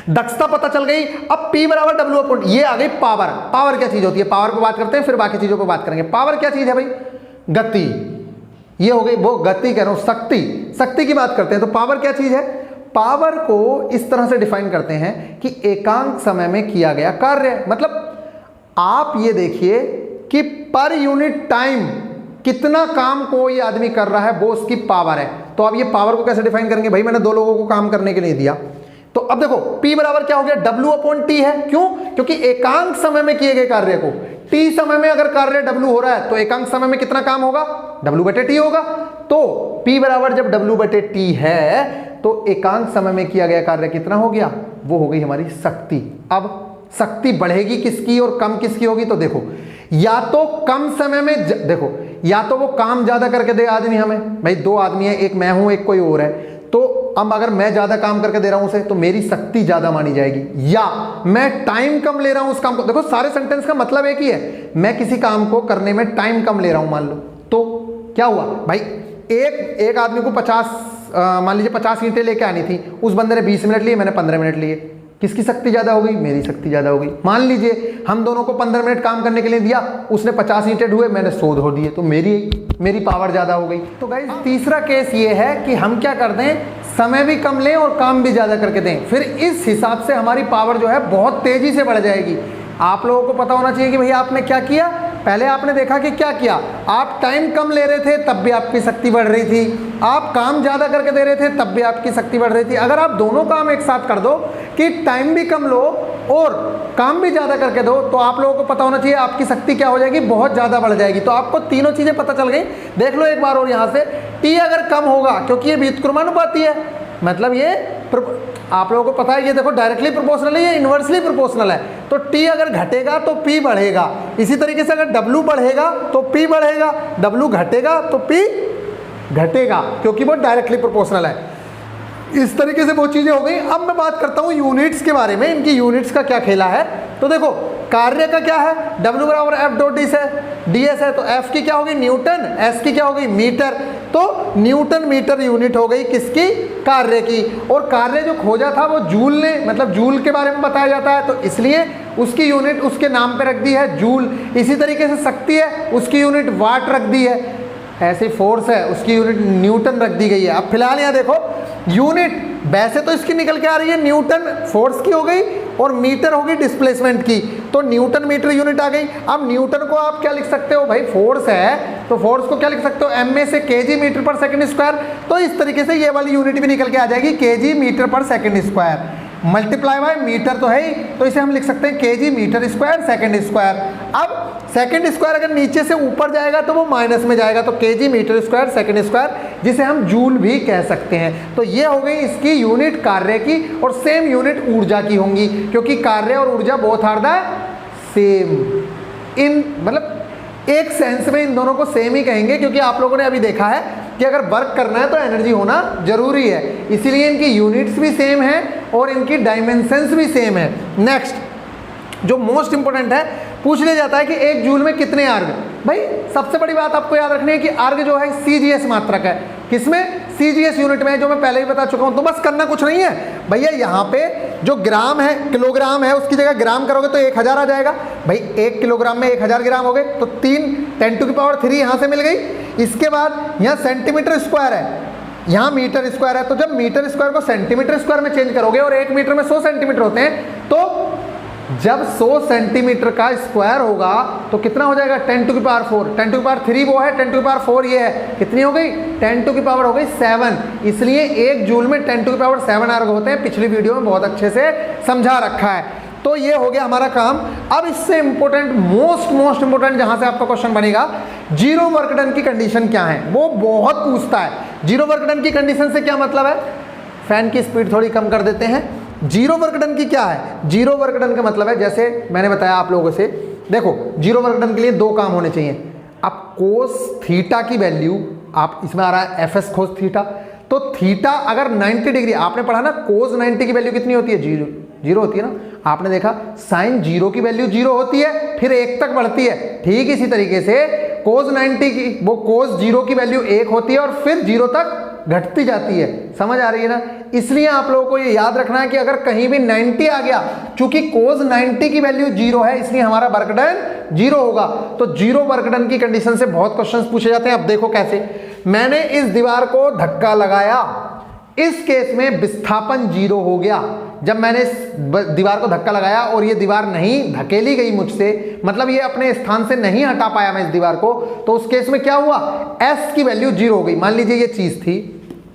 दक्षता पता चल गई। अब P बराबर W/, ये आ गई पावर। पावर क्या चीज होती है, पावर पे बात करते हैं फिर बाकी चीजों पे बात करेंगे। पावर क्या चीज है भाई, गति, ये हो गई वो गति कह रहा हूं, शक्ति, शक्ति की बात करते हैं। तो पावर क्या चीज है, पावर को इस तरह से डिफाइन करते हैं कि एकांक समय में किया गया कार्य। मतलब आप ये देखिए कि पर यूनिट टाइम कितना काम कोई आदमी कर रहा है वो उसकी पावर है। तो अब ये पावर को कैसे डिफाइन करेंगे, भाई मैंने 2 लोगों को काम करने के लिए दिया, तो अब देखो P बराबर क्या हो गया, W/T है। क्यों, क्योंकि एकांक समय में किए गए कार्य को, T समय में अगर कार्य W हो रहा है तो एकांक समय में कितना काम होगा, W/T होगा। तो P बराबर जब W/T है तो एकांक समय में किया गया कार्य कितना हो गया, वो हो गई हमारी शक्ति। अब शक्ति बढ़ेगी किसकी और कम किसकी होगी, तो देखो या तो कम समय में देखो या तो वो काम ज्यादा करके दे आदमी हमें, भाई 2 आदमी है, एक मैं हूं एक कोई और है, तो अब अगर मैं ज्यादा काम करके दे रहा हूं उसे तो मेरी शक्ति ज्यादा मानी जाएगी, या मैं टाइम कम ले रहा हूं उस काम को। देखो सारे सेंटेंस का मतलब एक ही है, मैं किसी काम को करने में टाइम कम ले रहा हूं मान लो, तो क्या हुआ भाई, एक आदमी को 50 मान लीजिए 50 ईंटें लेके आनी थी, उस बंदे ने 20 मिनट लिए, मैंने 15 मिनट लिए, किसकी शक्ति ज्यादा हो गई, मेरी शक्ति ज्यादा हो गई। मान लीजिए हम दोनों को 15 मिनट काम करने के लिए दिया, उसने 50 ईंटें ढोए, मैंने 100 धो दिए, तो मेरी पावर ज्यादा हो गई। तो गाइस तीसरा केस ये है कि हम क्या कर दें, समय भी कम लें और काम भी ज्यादा करके दें, फिर इस हिसाब से हमारी पावर जो है बहुत तेजी से बढ़ जाएगी। आप लोगों को पता होना चाहिए कि भैया आपने क्या किया, पहले आपने देखा कि क्या किया, आप टाइम कम ले रहे थे तब भी आपकी शक्ति बढ़ रही थी, आप काम ज़्यादा करके दे रहे थे तब भी आपकी शक्ति बढ़ रही थी। अगर आप दोनों काम एक साथ कर दो कि टाइम भी कम लो और काम भी ज़्यादा करके दो तो आप लोगों को पता होना चाहिए आपकी शक्ति क्या हो जाएगी, बहुत ज़्यादा बढ़ जाएगी। तो आपको तीनों चीज़ें पता चल गई। देख लो एक बार और यहाँ से, टी अगर कम होगा क्योंकि ये व्युत्क्रमानुपाती है, मतलब ये आप लोगों को पता है ये देखो डायरेक्टली प्रोपोर्शनल है, ये इन्वर्सली प्रोपोर्शनल है। तो टी अगर घटेगा तो पी बढ़ेगा, इसी तरीके से अगर डब्ल्यू बढ़ेगा तो पी बढ़ेगा, डब्ल्यू घटेगा तो पी घटेगा, क्योंकि वो डायरेक्टली प्रोपोर्शनल है। इस तरीके से वो चीज़ें हो गई। अब मैं बात करता हूँ यूनिट्स के बारे में, इनकी यूनिट्स का क्या खेला है। तो देखो कार्य का क्या है, W बराबर एफ डॉट डी से डी एस है, तो एफ की क्या होगी न्यूटन, एस की क्या होगी मीटर, तो न्यूटन मीटर यूनिट हो गई किसकी, कार्य की। और कार्य जो खोजा था वो जूल ने, मतलब जूल के बारे में बताया जाता है, तो इसलिए उसकी यूनिट उसके नाम पे रख दी है जूल। इसी तरीके से शक्ति है, उसकी यूनिट वाट रख दी है। ऐसे फोर्स है, उसकी यूनिट न्यूटन रख दी गई है। अब फिलहाल यहाँ देखो यूनिट वैसे तो इसकी निकल के आ रही है, न्यूटन फोर्स की हो गई और मीटर होगी डिस्प्लेसमेंट की, तो न्यूटन मीटर यूनिट आ गई। अब न्यूटन को आप क्या लिख सकते हो भाई, फोर्स है तो फोर्स को क्या लिख सकते हो, एम ए से KG metre per second square. तो इस तरीके से ये वाली यूनिट भी निकल के आ जाएगी, KG metre per second square multiply by metre तो है ही, तो इसे हम लिख सकते हैं KG metre square second square. अब सेकंड स्क्वायर अगर नीचे से ऊपर जाएगा तो वो माइनस में जाएगा, तो KG metre square second square, जिसे हम जूल भी कह सकते हैं। तो ये हो गई इसकी यूनिट कार्य की, और सेम यूनिट ऊर्जा की होंगी, क्योंकि कार्य और ऊर्जा बोथ आर द सेम। इन मतलब एक सेंस में इन दोनों को सेम ही कहेंगे, क्योंकि आप लोगों ने अभी देखा है कि अगर वर्क करना है तो एनर्जी होना जरूरी है, इसीलिए इनकी यूनिट्स भी सेम है और इनकी डायमेंशंस भी सेम है। नेक्स्ट जो मोस्ट इंपोर्टेंट है, पूछ लिया जाता है कि एक जूल में कितने आर्ग। भाई सबसे बड़ी बात आपको याद रखनी है कि आर्ग जो है सीजीएस मात्रक है, किसमें, सीजीएस यूनिट में, जो मैं पहले ही बता चुका हूं। तो बस करना कुछ नहीं है भैया, यहाँ पे जो ग्राम है, किलोग्राम है, उसकी जगह ग्राम करोगे तो 1000 आ जाएगा। भाई 1 किलोग्राम में 1000 ग्राम हो गए, तो 10⁻³ यहाँ से मिल गई। इसके बाद यहाँ सेंटीमीटर स्क्वायर है, यहाँ मीटर स्क्वायर है, तो जब मीटर स्क्वायर को सेंटीमीटर स्क्वायर में चेंज करोगे, और 1 मीटर में 100 सेंटीमीटर होते हैं, तो जब 100 सेंटीमीटर का स्क्वायर होगा तो कितना हो जाएगा, 10⁻⁴। 10⁻³ वो है, 10⁻⁴ ये है, कितनी हो गई, 10⁻⁴ हो गई 7। इसलिए 1 जूल में 10⁻⁷ अर्ग होते हैं। पिछली वीडियो में बहुत अच्छे से समझा रखा है। तो ये हो गया हमारा काम। अब इससे इंपॉर्टेंट, मोस्ट इंपॉर्टेंट जहां से आपका क्वेश्चन बनेगा, जीरो वर्क डन की कंडीशन क्या है, वो बहुत पूछता है। जीरो वर्क डन की कंडीशन से क्या मतलब है, फैन की स्पीड थोड़ी कम कर देते हैं। जीरो वर्क डन की क्या है, जीरो वर्क डन का मतलब है, जैसे मैंने बताया आप लोगों से, देखो जीरो वर्क डन के लिए 2 काम होने चाहिए। अब कोस थीटा की वैल्यू, आप इसमें आ रहा है एफ एस कोस थीटा, तो थीटा अगर 90 डिग्री, आपने पढ़ा ना कोस 90 की वैल्यू कितनी होती है, जीरो होती है ना। आपने देखा साइन 0 की वैल्यू 0 होती है, फिर 1 तक बढ़ती है। ठीक इसी तरीके से कोस 90 की, वो कोस 0 की वैल्यू 1 होती है और फिर 0 तक घटती जाती है। समझ आ रही है ना। इसलिए आप लोगों को ये याद रखना है कि अगर कहीं भी 90 आ गया, चूंकि कोस 90 की वैल्यू 0 है, इसलिए हमारा वर्क डन 0 होगा। तो जीरो वर्क डन की कंडीशन से बहुत क्वेश्चंस पूछे जाते हैं। अब देखो कैसे, मैंने इस दीवार को धक्का लगाया, इस केस में विस्थापन 0 हो गया। जब मैंने इस दीवार को धक्का लगाया और ये दीवार नहीं धकेली गई मुझसे, मतलब ये अपने स्थान से नहीं हटा पाया मैं इस दीवार को, तो उस केस में क्या हुआ, एस की वैल्यू 0 हो गई। मान लीजिए ये चीज थी,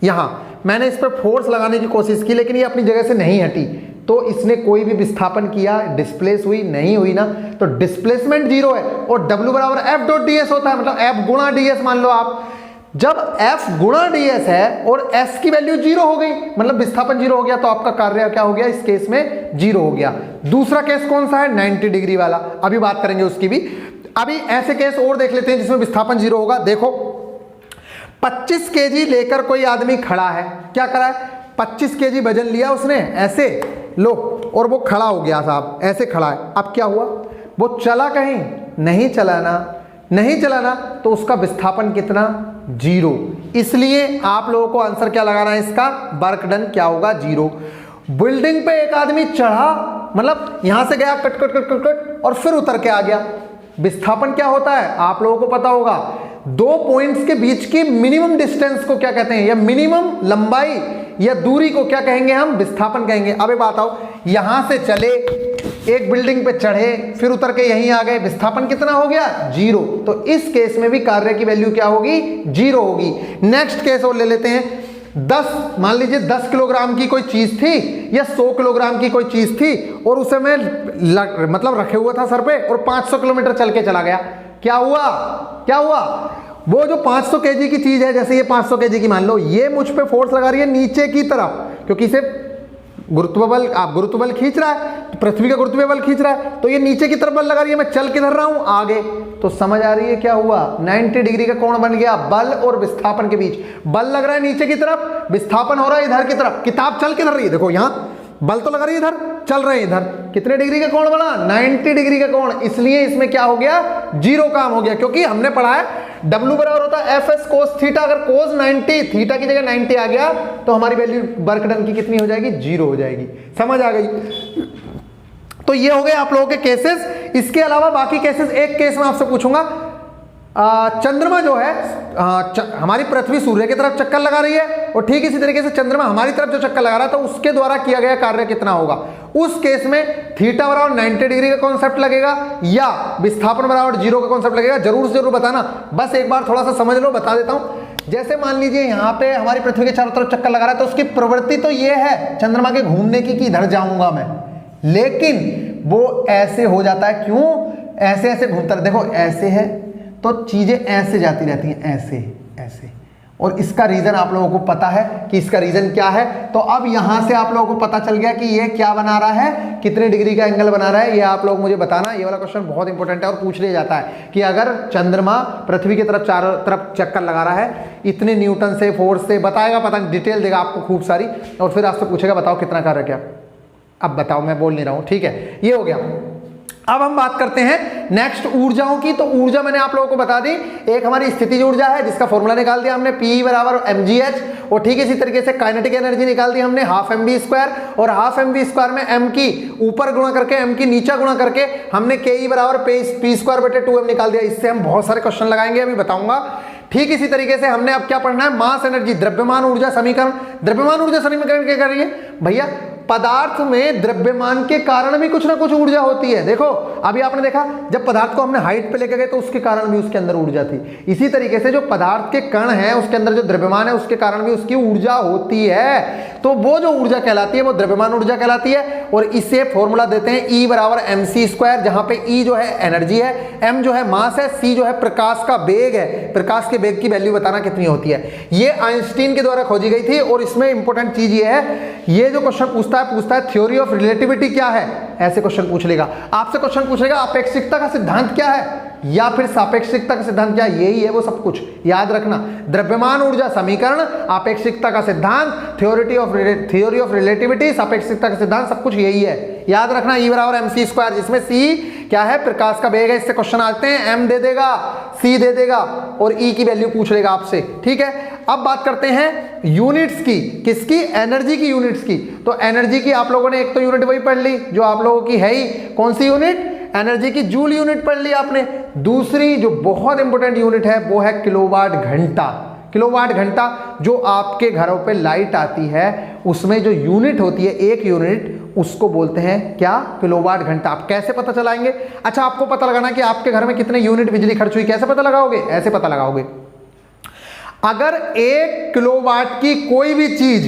यहां मैंने इस पर फोर्स लगाने की कोशिश की, लेकिन ये अपनी जगह से नहीं हटी, तो इसने कोई भी विस्थापन किया, डिस्प्लेस हुई नहीं हुई ना, तो डिस्प्लेसमेंट 0 है। और W बराबर एफ डॉट डी एस होता है, मतलब एफ गुणा डी एस मान लो आप। जब f गुणा डी एस है और s की वैल्यू 0 हो गई, मतलब विस्थापन 0 हो गया, तो आपका कार्य क्या हो गया, इस केस में 0 हो गया। दूसरा केस कौन सा है, 90 डिग्री वाला, अभी बात करेंगे उसकी भी। अभी ऐसे केस और देख लेते हैं जिसमें विस्थापन 0 होगा। देखो 25 केजी लेकर कोई आदमी खड़ा है, क्या करा है, 25 केजी वजन लिया उसने, ऐसे लो, और वो खड़ा हो गया साहब, ऐसे खड़ा है। अब क्या हुआ, वो चला कहीं, नहीं चलाना, तो उसका विस्थापन कितना, 0। इसलिए आप लोगों को आंसर क्या लगाना है इसका, वर्क डन क्या होगा, 0। बिल्डिंग पे एक आदमी चढ़ा, मतलब यहां से गया कट और फिर उतर के आ गया, विस्थापन क्या होता है आप लोगों को पता होगा, 2 पॉइंट्स के बीच की मिनिमम डिस्टेंस को क्या कहते हैं, या मिनिमम लंबाई या दूरी को क्या कहेंगे, हम विस्थापन कहेंगे। अब ये बात आओ, यहां से चले, एक बिल्डिंग पे चढ़े, फिर उतर के यहीं आ गए, विस्थापन कितना हो गया, 0। तो इस केस में भी कार्य की वैल्यू क्या होगी, 0 होगी। नेक्स्ट केस और ले लेते हैं, 10 मान लीजिए 10 किलोग्राम की कोई चीज थी या 100 किलोग्राम की कोई चीज थी और उसे मैं मतलब रखे हुआ था सर पे और 500 किलोमीटर चल के चला गया, क्या हुआ? क्या हुआ? वो जो 500 केजी की चीज है, जैसे ये 500 केजी की मान लो, ये मुझ पे फोर्स लगा रही है नीचे की तरफ, क्योंकि इसे गुरुत्व बल खींच रहा है, तो पृथ्वी का गुरुत्वीय बल खींच रहा है, तो ये नीचे की तरफ बल लगा रही है, मैं चल किधर रहा हूं? आगे। तो समझ आ रही है क्या हुआ? 90 डिग्री का कोण बन गया बल और विस्थापन के बीच। बल लग रहा है नीचे की तरफ, विस्थापन हो रहा है इधर की तरफ। किताब चल किधर रही है? देखो यहां बल तो लगा रही है इधर, चल रहे हैं इधर। कितने डिग्री का कोण बना? 90 डिग्री का कोण। इसलिए इसमें क्या हो गया? जीरो काम हो गया, क्योंकि हमने पढ़ा है W बराबर होता है एफ एस कोस थीटा। अगर कोस 90, थीटा की जगह 90 आ गया तो हमारी वैल्यू वर्क डन की कितनी हो जाएगी? जीरो हो जाएगी। समझ आ गई? तो ये हो गए आप लोगों के केसेस। इसके अलावा बाकी केसेस, एक केस में आपसे पूछूंगा, चंद्रमा जो है, हमारी पृथ्वी सूर्य की तरफ चक्कर लगा रही है और ठीक इसी तरीके से चंद्रमा हमारी तरफ जो चक्कर लगा रहा था उसके द्वारा किया गया कार्य कितना होगा? उस केस में थीटा बराबर 90 डिग्री का कॉन्सेप्ट लगेगा या विस्थापन बराबर जीरो का कॉन्सेप्ट लगेगा? जरूर से जरूर बताना। बस एक बार थोड़ा सा समझ लो, बता देता हूं। जैसे मान लीजिए यहाँ पे हमारी पृथ्वी के चारों तरफ चक्कर लगा रहा है, तो उसकी प्रवृत्ति तो ये है चंद्रमा के घूमने की कि इधर जाऊंगा मैं, लेकिन वो ऐसे हो जाता है। क्यों? ऐसे ऐसे घूमता है। देखो ऐसे है तो चीजें ऐसे जाती रहती हैं, ऐसे ऐसे। और इसका रीजन आप लोगों को पता है कि इसका रीजन क्या है। तो अब यहां से आप लोगों को पता चल गया कि ये क्या बना रहा है, कितने डिग्री का एंगल बना रहा है। ये आप लोग मुझे बताना। ये वाला क्वेश्चन बहुत इंपॉर्टेंट है और पूछ लिया जाता है कि अगर चंद्रमा पृथ्वी की तरफ चारों तरफ चक्कर लगा रहा है, इतने न्यूटन से, फोर्स से, बताएगा, पता नहीं, डिटेल देगा आपको खूब सारी, और फिर आपसे पूछेगा बताओ कितना कार्य किया। अब बताओ, मैं बोल नहीं रहा हूं, ठीक है। ये हो गया। अब हम बात करते हैं नेक्स्ट ऊर्जाओं की। तो ऊर्जा मैंने आप लोगों को बता दी। एक हमारी स्थितिज ऊर्जा है जिसका फॉर्मूला निकाल दिया हमने, P बराबर mgh। और ठीक इसी तरीके से काइनेटिक एनर्जी निकाल दी हमने, हाफ mv²। और हाफ mv² में m की ऊपर गुणा करके m की नीचा गुणा करके हमने ke बराबर p²/2m निकाल दिया। इससे हम बहुत सारे क्वेश्चन लगाएंगे, अभी बताऊंगा। ठीक इसी तरीके से हमने अब क्या पढ़ना है? मास एनर्जी, द्रव्यमान ऊर्जा समीकरण। द्रव्यमान ऊर्जा समीकरण क्या कर रही है भैया? पदार्थ में द्रव्यमान के कारण भी कुछ ना कुछ ऊर्जा होती है। देखो अभी आपने देखा जब पदार्थ को हमने हाइट पे लेके गए तो उसके कारण भी उसके अंदर ऊर्जा थी। इसी तरीके से जो पदार्थ के कण है उसके अंदर जो द्रव्यमान है उसके कारण भी उसकी ऊर्जा होती है। तो वो जो ऊर्जा कहलाती है वो द्रव्यमान ऊर्जा कहलाती है। और इसे फॉर्मूला देते हैं E बराबर mc², जहां पे E जो है एनर्जी है, m जो है मास है, c जो है प्रकाश का वेग है। प्रकाश के वेग की वैल्यू बताना कितनी होती है। ये आइंस्टीन के द्वारा खोजी गई थी। और इसमें इंपॉर्टेंट चीज ये है, ये जो क्वेश्चन पूछता है थ्योरी ऑफ रिलेटिविटी क्या है, ऐसे क्वेश्चन पूछ लेगा आपसे। क्वेश्चन पूछेगा अपेक्षिकता का सिद्धांत क्या है या फिर सापेक्षिकता का सिद्धांत क्या है। यही है वो सब कुछ, याद रखना। द्रव्यमान ऊर्जा समीकरण, अपेक्षिकता का सिद्धांत, थ्योरी ऑफ रिलेटिविटी, सापेक्षिकता का सिद्धांत, सब कुछ यही है, याद रखना। E बराबर mc², जिसमें c क्या है? प्रकाश का वेग है। इससे क्वेश्चन आते हैं, m दे देगा, c दे देगा और E की वैल्यू पूछ लेगा आपसे, ठीक है। अब बात करते हैं यूनिट्स की। किसकी? एनर्जी की यूनिट्स की। तो एनर्जी की आप लोगों ने एक तो यूनिट वही पढ़ ली जो आप लोगों की है ही, कौन सी यूनिट? एनर्जी की जूल यूनिट पढ़ ली आपने। दूसरी जो बहुत इंपॉर्टेंट यूनिट है वो है किलोवाट घंटा। किलोवाट घंटा, जो आपके घरों पे लाइट आती है उसमें जो यूनिट होती है, एक यूनिट, उसको बोलते हैं क्या? किलोवाट घंटा। आप कैसे पता चलाएंगे? अच्छा, आपको पता लगाना कि आपके घर में कितने यूनिट बिजली खर्च हुई, कैसे पता लगाओगे? ऐसे पता लगाओगे, अगर 1 किलोवाट की कोई भी चीज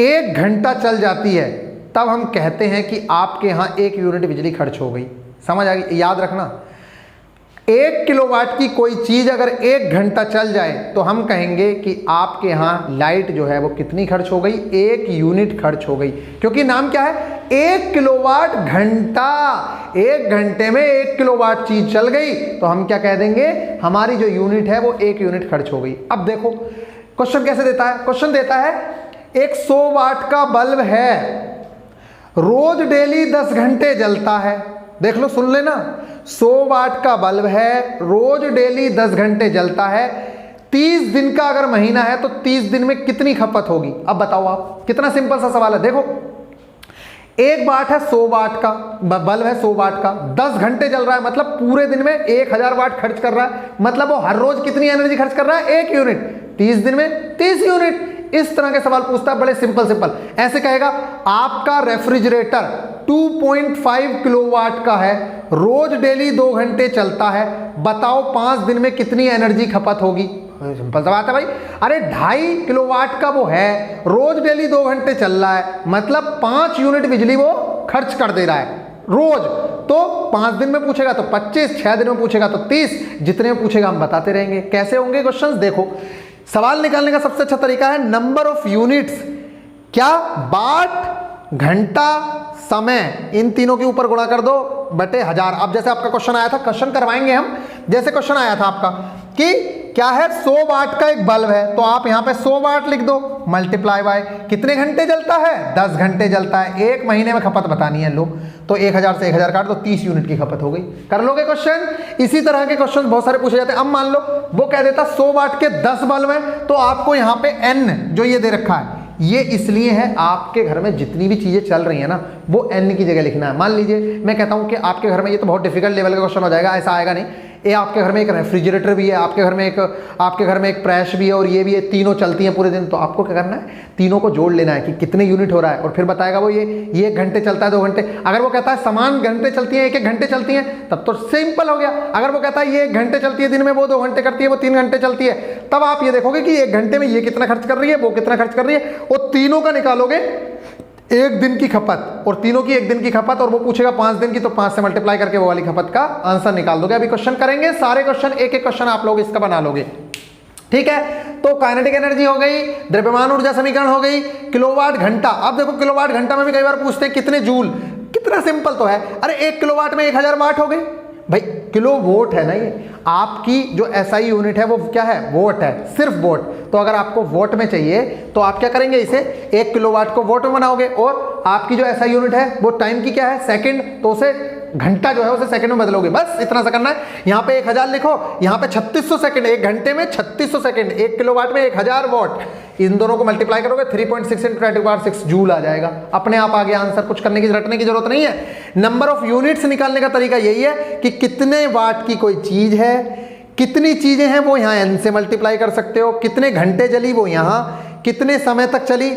1 घंटा चल जाती है तब हम कहते हैं कि आपके यहां 1 यूनिट बिजली खर्च हो गई। समझ आ गई? याद रखना, 1 किलोवाट की कोई चीज अगर 1 घंटा चल जाए तो हम कहेंगे कि आपके यहां लाइट जो है वो कितनी खर्च हो गई? 1 यूनिट खर्च हो गई। क्योंकि नाम क्या है? 1 किलोवाट घंटा। 1 घंटे में 1 किलोवाट चीज चल गई तो हम क्या कह देंगे? हमारी जो यूनिट है वो 1 यूनिट खर्च हो गई। अब देखो क्वेश्चन कैसे देता है। क्वेश्चन देता है एक 100 वाट का बल्ब है, रोज डेली 10 घंटे जलता है। देख लो, सुन लेना, 100 वाट का बल्ब है, रोज डेली 10 घंटे जलता है। 30 दिन का अगर महीना है तो 30 दिन में कितनी खपत होगी? अब बताओ आप। कितना सिंपल सा सवाल है। देखो, एक वाट है 100 वाट का बल्ब है, 100 वाट का, 10 घंटे जल रहा है, मतलब पूरे दिन में 1000 वाट खर्च कर रहा है। मतलब वो हर रोज कितनी एनर्जी खर्च कर रहा है? 1 यूनिट। 30 दिन में 30 यूनिट। इस तरह के सवाल पूछता है, बड़े सिंपल। ऐसे कहेगा आपका रेफ्रिजरेटर 2.5 किलोवाट का है, रोज डेली 2 घंटे चलता है, बताओ 5 दिन में कितनी एनर्जी खपत होगी? सिंपल सा बात है भाई। अरे 2.5 किलोवाट का वो है, रोज डेली 2 घंटे चल रहा है, मतलब 5 यूनिट बिजली वो खर्च कर दे रहा है रोज। तो 5 दिन में पूछेगा तो 25, 6 दिन में पूछेगा तो 30, जितने में पूछेगा हम बताते रहेंगे। कैसे होंगे क्वेश्चंस? देखो, सवाल निकालने का सबसे अच्छा तरीका है नंबर ऑफ यूनिट्स, क्या वाट, घंटा, समय, इन तीनों के ऊपर गुणा कर दो बटे 1000। अब जैसे आपका क्वेश्चन आया था, क्वेश्चन करवाएंगे हम, जैसे क्वेश्चन आया था आपका कि क्या है 100 वाट का एक बल्ब है, तो आप यहां पे 100 वाट लिख दो, मल्टीप्लाई बाय कितने घंटे जलता है, 10 घंटे जलता है, एक महीने में खपत बतानी है लो, तो 1000 से 1000 काट दो, 30 यूनिट की खपत हो गई। कर लोगे क्वेश्चन? इसी तरह के क्वेश्चन बहुत सारे पूछे जाते हैं। अब मान लो वो कह देता 100 वाट के 10 बल्ब हैं, तो आपको यहां पे n जो ये दे रखा है, ये इसलिए है आपके घर में जितनी भी चीजें चल रही है ना, वो n की जगह लिखना है। मान लीजिए मैं कहता हूं कि आपके घर में, ये तो बहुत डिफिकल्ट लेवल का क्वेश्चन हो जाएगा, ऐसा आएगा नहीं, ये आपके घर में एक रेफ्रिजरेटर भी है, आपके घर में एक प्रेस भी है और ये भी है, तीनों चलती हैं पूरे दिन। तो आपको क्या करना है, तीनों को जोड़ लेना है कि कितने यूनिट हो रहा है, और फिर बताएगा वो ये 1 घंटे चलता है, 2 घंटे। अगर वो कहता है समान घंटे चलती है, 1-1 घंटे चलती हैं, तब तो सिंपल हो गया। अगर वो कहता है ये 1 घंटे चलती है दिन में, वो 2 घंटे करती है, वो 3 घंटे चलती है, तब आप ये देखोगे कि 1 घंटे में ये कितना खर्च कर रही है, वो कितना खर्च कर रही है, और तीनों का निकालोगे 1 दिन की खपत, और तीनों की 1 दिन की खपत, और वो पूछेगा 5 दिन की, तो 5 से मल्टीप्लाई करके वो वाली खपत का आंसर निकाल दोगे। अभी क्वेश्चन करेंगे, सारे क्वेश्चन एक क्वेश्चन आप लोग इसका बना लोगे, ठीक है। तो काइनेटिक एनर्जी हो गई, द्रव्यमान ऊर्जा समीकरण हो गई, किलोवाट घंटा। अब देखो किलोवाट घंटा में भी कई बार पूछते हैं कितने जूल, कितना सिंपल तो है। अरे 1 किलोवाट में 1000 वाट हो गई भाई, किलो वोट है ना, ये आपकी जो एसआई यूनिट है वो क्या है, वोट है, सिर्फ वोट। तो अगर आपको वोट में चाहिए तो आप क्या करेंगे, इसे 1 किलोवाट को वोट में बनाओगे, और आपकी जो एसआई यूनिट है वो टाइम की क्या है, सेकंड, तो उसे घंटा जो है उसे सेकंड में बदलोगे, बस इतना सा करना है। यहाँ पे 1000 लिखो, यहाँ पे 3600 सेकंड, 1 घंटे में 3600 सेकंड, 1 किलोवाट में 1000 वॉट, इन दोनों को मल्टीप्लाई करोगे 3.6 × 10⁻⁶ जूल आ जाएगा। अपने आप आ गया आंसर, कुछ करने की रटने की जरूरत नहीं है। नंबर ऑफ यूनिट्स निकालने का तरीका यही है कि कितने वाट की कोई चीज है, कितनी चीजें हैं वो यहाँ n से मल्टीप्लाई कर सकते हो, कितने घंटे चली वो यहाँ, कितने समय तक चली,